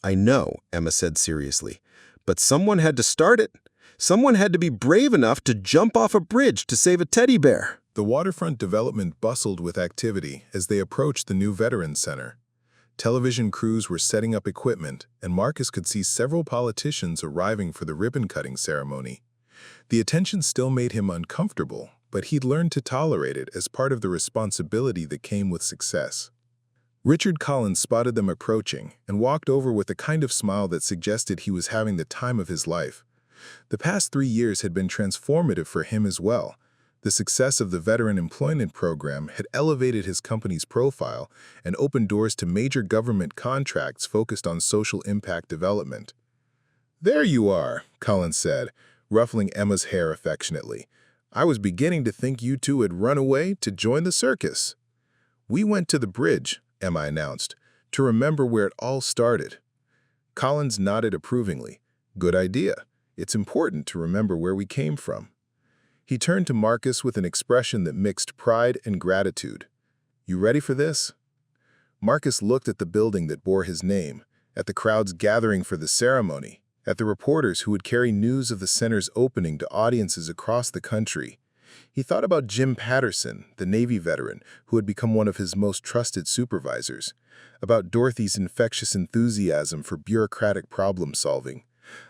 "I know," Emma said seriously. "But someone had to start it. Someone had to be brave enough to jump off a bridge to save a teddy bear." The waterfront development bustled with activity as they approached the new Veterans Center. Television crews were setting up equipment, and Marcus could see several politicians arriving for the ribbon-cutting ceremony. The attention still made him uncomfortable, but he'd learned to tolerate it as part of the responsibility that came with success. Richard Collins spotted them approaching and walked over with a kind of smile that suggested he was having the time of his life. The past 3 years had been transformative for him as well. The success of the Veteran Employment Program had elevated his company's profile and opened doors to major government contracts focused on social impact development. "There you are," Collins said, ruffling Emma's hair affectionately. "I was beginning to think you two had run away to join the circus." "We went to the bridge," Emma announced, "to remember where it all started." Collins nodded approvingly. "Good idea. It's important to remember where we came from." He turned to Marcus with an expression that mixed pride and gratitude. "You ready for this?" Marcus looked at the building that bore his name, at the crowds gathering for the ceremony, at the reporters who would carry news of the center's opening to audiences across the country. He thought about Jim Patterson, the Navy veteran who had become one of his most trusted supervisors, about Dorothy's infectious enthusiasm for bureaucratic problem-solving,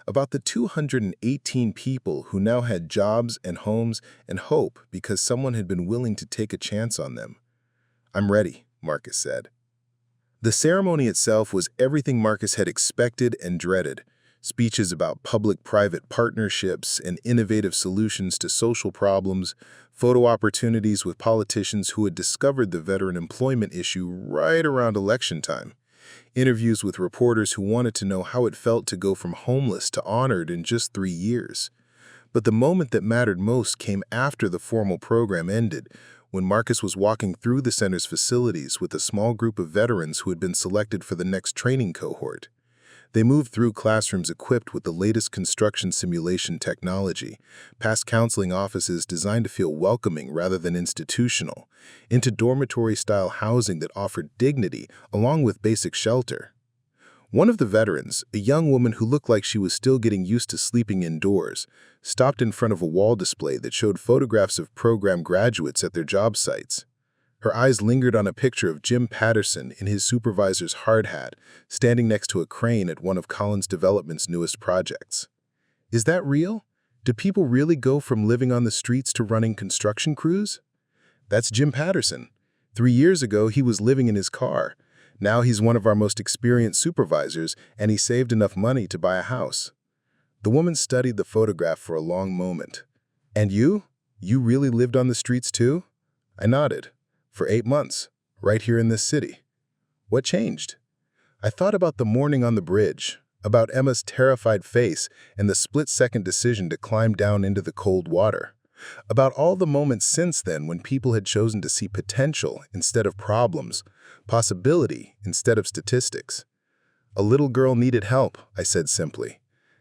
about the 218 people who now had jobs and homes and hope because someone had been willing to take a chance on them. "I'm ready," Marcus said. The ceremony itself was everything Marcus had expected and dreaded. Speeches about public-private partnerships and innovative solutions to social problems, photo opportunities with politicians who had discovered the veteran employment issue right around election time, interviews with reporters who wanted to know how it felt to go from homeless to honored in just 3 years. But the moment that mattered most came after the formal program ended, when Marcus was walking through the center's facilities with a small group of veterans who had been selected for the next training cohort. They moved through classrooms equipped with the latest construction simulation technology, past counseling offices designed to feel welcoming rather than institutional, into dormitory-style housing that offered dignity along with basic shelter. One of the veterans, a young woman who looked like she was still getting used to sleeping indoors, stopped in front of a wall display that showed photographs of program graduates at their job sites. Her eyes lingered on a picture of Jim Patterson in his supervisor's hard hat, standing next to a crane at one of Collins Development's newest projects. Is that real? Do people really go from living on the streets to running construction crews? That's Jim Patterson. 3 years ago, he was living in his car. Now he's one of our most experienced supervisors, and he saved enough money to buy a house. The woman studied the photograph for a long moment. "And you? You really lived on the streets too?" I nodded. "For 8 months, right here in this city." "What changed?" I thought about the morning on the bridge, about Emma's terrified face and the split-second decision to climb down into the cold water, about all the moments since then when people had chosen to see potential instead of problems, possibility instead of statistics. "A little girl needed help," I said simply,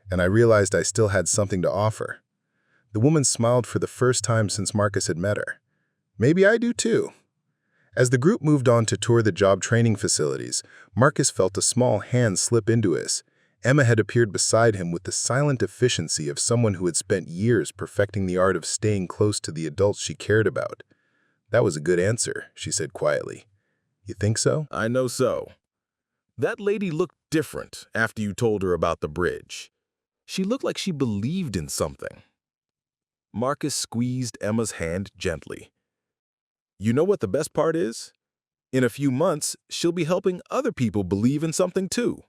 and I realized I still had something to offer. The woman smiled for the first time since Marcus had met her. "Maybe I do too." As the group moved on to tour the job training facilities, Marcus felt a small hand slip into his. Emma had appeared beside him with the silent efficiency of someone who had spent years perfecting the art of staying close to the adults she cared about. "That was a good answer," she said quietly. "You think so?" I know so. That lady looked different after you told her about the bridge. She looked like she believed in something. Marcus squeezed Emma's hand gently. You know what the best part is? In a few months, she'll be helping other people believe in something too.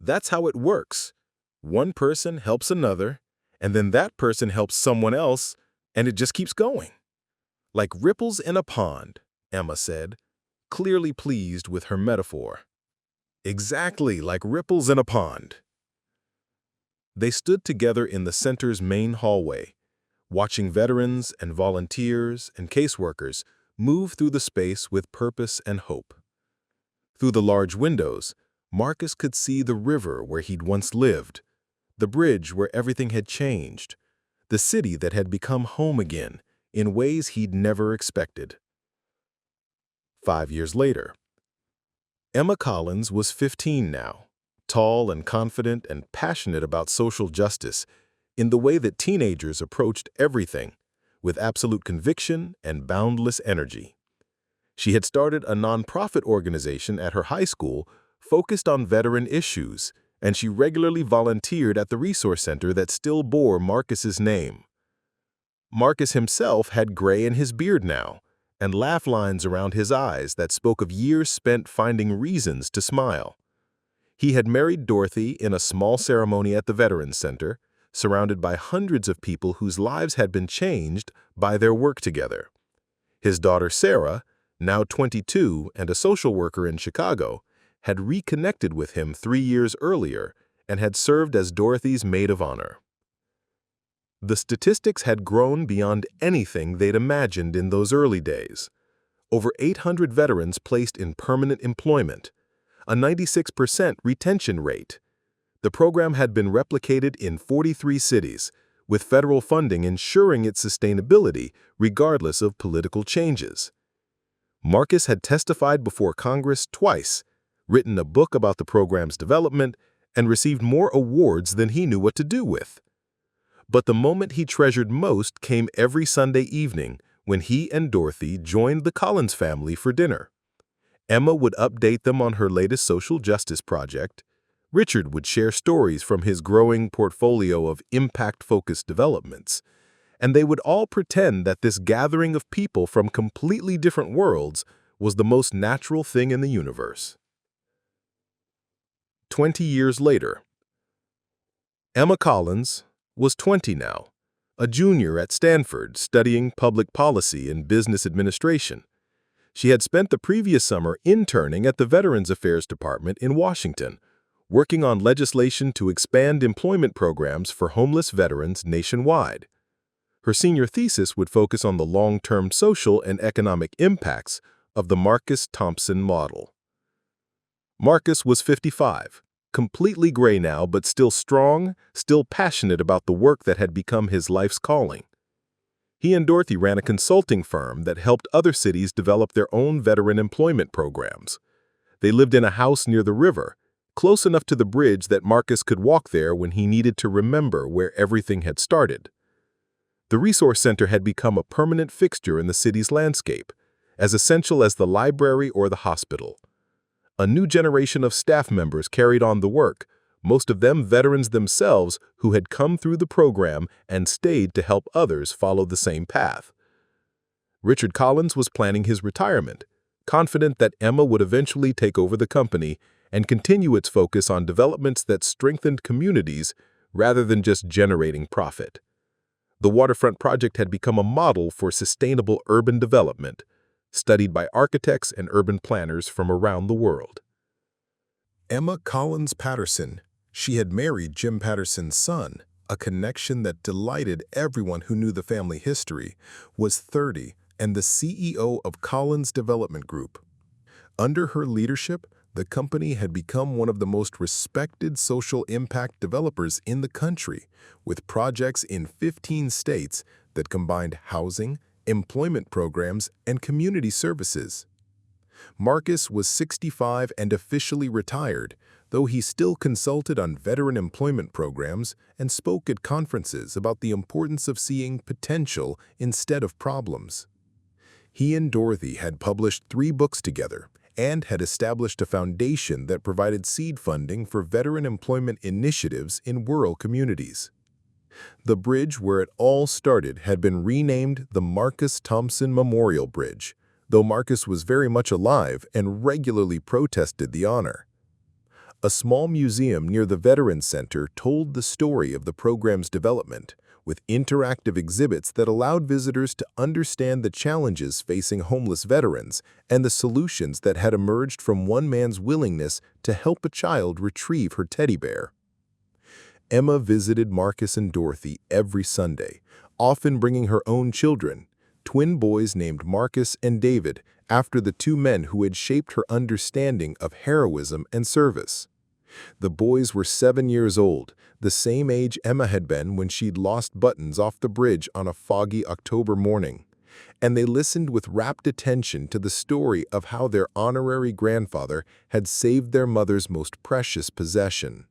That's how it works. One person helps another, and then that person helps someone else, and it just keeps going. Like ripples in a pond, Emma said, clearly pleased with her metaphor. Exactly like ripples in a pond. They stood together in the center's main hallway, watching veterans and volunteers and caseworkers move through the space with purpose and hope. Through the large windows, Marcus could see the river where he'd once lived, the bridge where everything had changed, the city that had become home again in ways he'd never expected. 5 years later, Emma Collins was 15 now, tall and confident and passionate about social justice in the way that teenagers approached everything, with absolute conviction and boundless energy. She had started a nonprofit organization at her high school focused on veteran issues, and she regularly volunteered at the resource center that still bore Marcus's name. Marcus himself had gray in his beard now, and laugh lines around his eyes that spoke of years spent finding reasons to smile. He had married Dorothy in a small ceremony at the Veterans Center, surrounded by hundreds of people whose lives had been changed by their work together. His daughter Sarah, now 22 and a social worker in Chicago, had reconnected with him 3 years earlier and had served as Dorothy's maid of honor. The statistics had grown beyond anything they'd imagined in those early days. Over 800 veterans placed in permanent employment, a 96% retention rate. The program had been replicated in 43 cities, with federal funding ensuring its sustainability regardless of political changes. Marcus had testified before Congress twice, written a book about the program's development, and received more awards than he knew what to do with. But the moment he treasured most came every Sunday evening when he and Dorothy joined the Collins family for dinner. Emma would update them on her latest social justice project. Richard would share stories from his growing portfolio of impact-focused developments, and they would all pretend that this gathering of people from completely different worlds was the most natural thing in the universe. 20 years later, Emma Collins was 20 now, a junior at Stanford studying public policy and business administration. She had spent the previous summer interning at the Veterans Affairs Department in Washington, working on legislation to expand employment programs for homeless veterans nationwide. Her senior thesis would focus on the long-term social and economic impacts of the Thompson model. Marcus was 55, completely gray now but still strong, still passionate about the work that had become his life's calling. He and Dorothy ran a consulting firm that helped other cities develop their own veteran employment programs. They lived in a house near the river, close enough to the bridge that Marcus could walk there when he needed to remember where everything had started. The resource center had become a permanent fixture in the city's landscape, as essential as the library or the hospital. A new generation of staff members carried on the work, most of them veterans themselves who had come through the program and stayed to help others follow the same path. Richard Collins was planning his retirement, confident that Emma would eventually take over the company and continue its focus on developments that strengthened communities rather than just generating profit. The waterfront project had become a model for sustainable urban development, studied by architects and urban planners from around the world. Emma Collins Patterson. She had married Jim Patterson's son, a connection that delighted everyone who knew the family history, was 30 and the CEO of Collins Development Group. Under her leadership, the company had become one of the most respected social impact developers in the country, with projects in 15 states that combined housing, employment programs, and community services. Marcus was 65 and officially retired, though he still consulted on veteran employment programs and spoke at conferences about the importance of seeing potential instead of problems. He and Dorothy had published 3 books together and had established a foundation that provided seed funding for veteran employment initiatives in rural communities. The bridge where it all started had been renamed the Marcus Thompson Memorial Bridge, though Marcus was very much alive and regularly protested the honor. A small museum near the Veterans Center told the story of the program's development, with interactive exhibits that allowed visitors to understand the challenges facing homeless veterans and the solutions that had emerged from one man's willingness to help a child retrieve her teddy bear. Emma visited Marcus and Dorothy every Sunday, often bringing her own children, twin boys named Marcus and David, after the 2 men who had shaped her understanding of heroism and service. The boys were 7 years old, the same age Emma had been when she'd lost buttons off the bridge on a foggy October morning, and they listened with rapt attention to the story of how their honorary grandfather had saved their mother's most precious possession.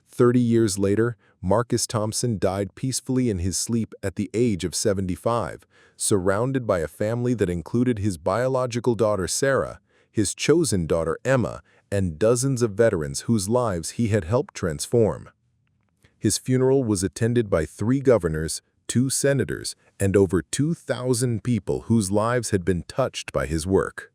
30 years later, Marcus Thompson died peacefully in his sleep at the age of 75, surrounded by a family that included his biological daughter Sarah, his chosen daughter Emma, and dozens of veterans whose lives he had helped transform. His funeral was attended by 3 governors, 2 senators, and over 2,000 people whose lives had been touched by his work.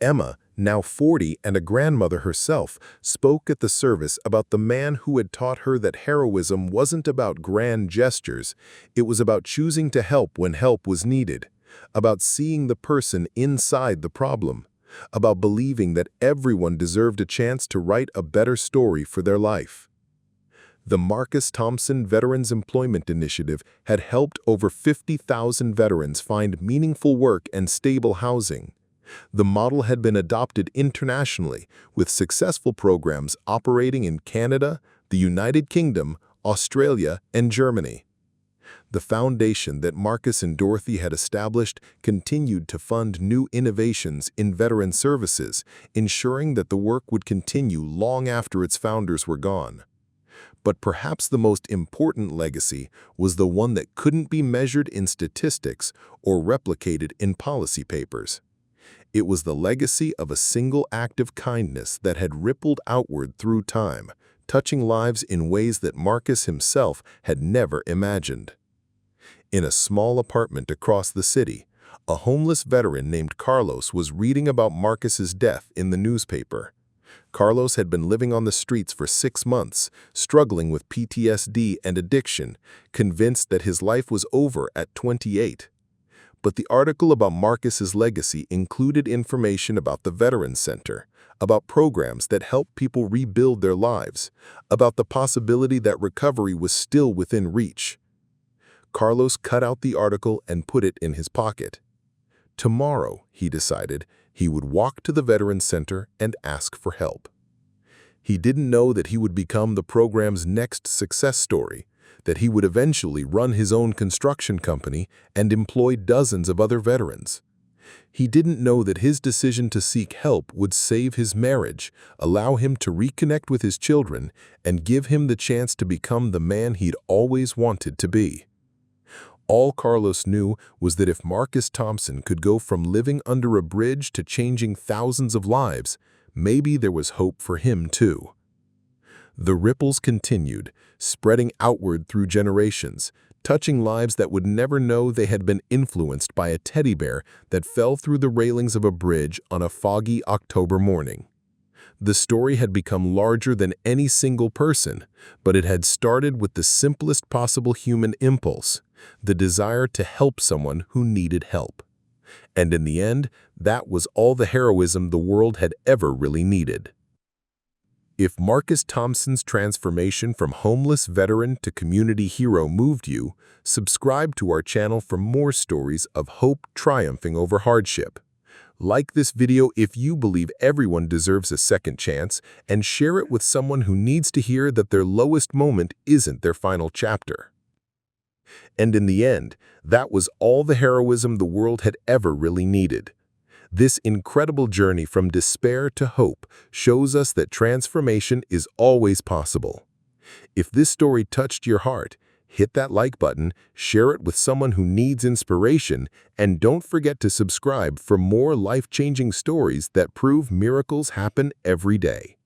Emma, now 40 and a grandmother herself, spoke at the service about the man who had taught her that heroism wasn't about grand gestures, it was about choosing to help when help was needed, about seeing the person inside the problem, about believing that everyone deserved a chance to write a better story for their life. The Marcus Thompson Veterans Employment Initiative had helped over 50,000 veterans find meaningful work and stable housing. The model had been adopted internationally, with successful programs operating in Canada, the United Kingdom, Australia, and Germany. The foundation that Marcus and Dorothy had established continued to fund new innovations in veteran services, ensuring that the work would continue long after its founders were gone. But perhaps the most important legacy was the one that couldn't be measured in statistics or replicated in policy papers. It was the legacy of a single act of kindness that had rippled outward through time, touching lives in ways that Marcus himself had never imagined. In a small apartment across the city, a homeless veteran named Carlos was reading about Marcus's death in the newspaper. Carlos had been living on the streets for 6 months, struggling with PTSD and addiction, convinced that his life was over at 28. But the article about Marcus's legacy included information about the Veterans Center, about programs that help people rebuild their lives, about the possibility that recovery was still within reach. Carlos cut out the article and put it in his pocket. Tomorrow, he decided, he would walk to the Veterans Center and ask for help. He didn't know that he would become the program's next success story, that he would eventually run his own construction company and employ dozens of other veterans. He didn't know that his decision to seek help would save his marriage, allow him to reconnect with his children, and give him the chance to become the man he'd always wanted to be. All Carlos knew was that if Marcus Thompson could go from living under a bridge to changing thousands of lives, maybe there was hope for him too. The ripples continued, spreading outward through generations, touching lives that would never know they had been influenced by a teddy bear that fell through the railings of a bridge on a foggy October morning. The story had become larger than any single person, but it had started with the simplest possible human impulse, the desire to help someone who needed help. And in the end, that was all the heroism the world had ever really needed. If Marcus Thompson's transformation from homeless veteran to community hero moved you, subscribe to our channel for more stories of hope triumphing over hardship. Like this video if you believe everyone deserves a second chance, and share it with someone who needs to hear that their lowest moment isn't their final chapter. And in the end, that was all the heroism the world had ever really needed. This incredible journey from despair to hope shows us that transformation is always possible. If this story touched your heart, hit that like button, share it with someone who needs inspiration, and don't forget to subscribe for more life-changing stories that prove miracles happen every day.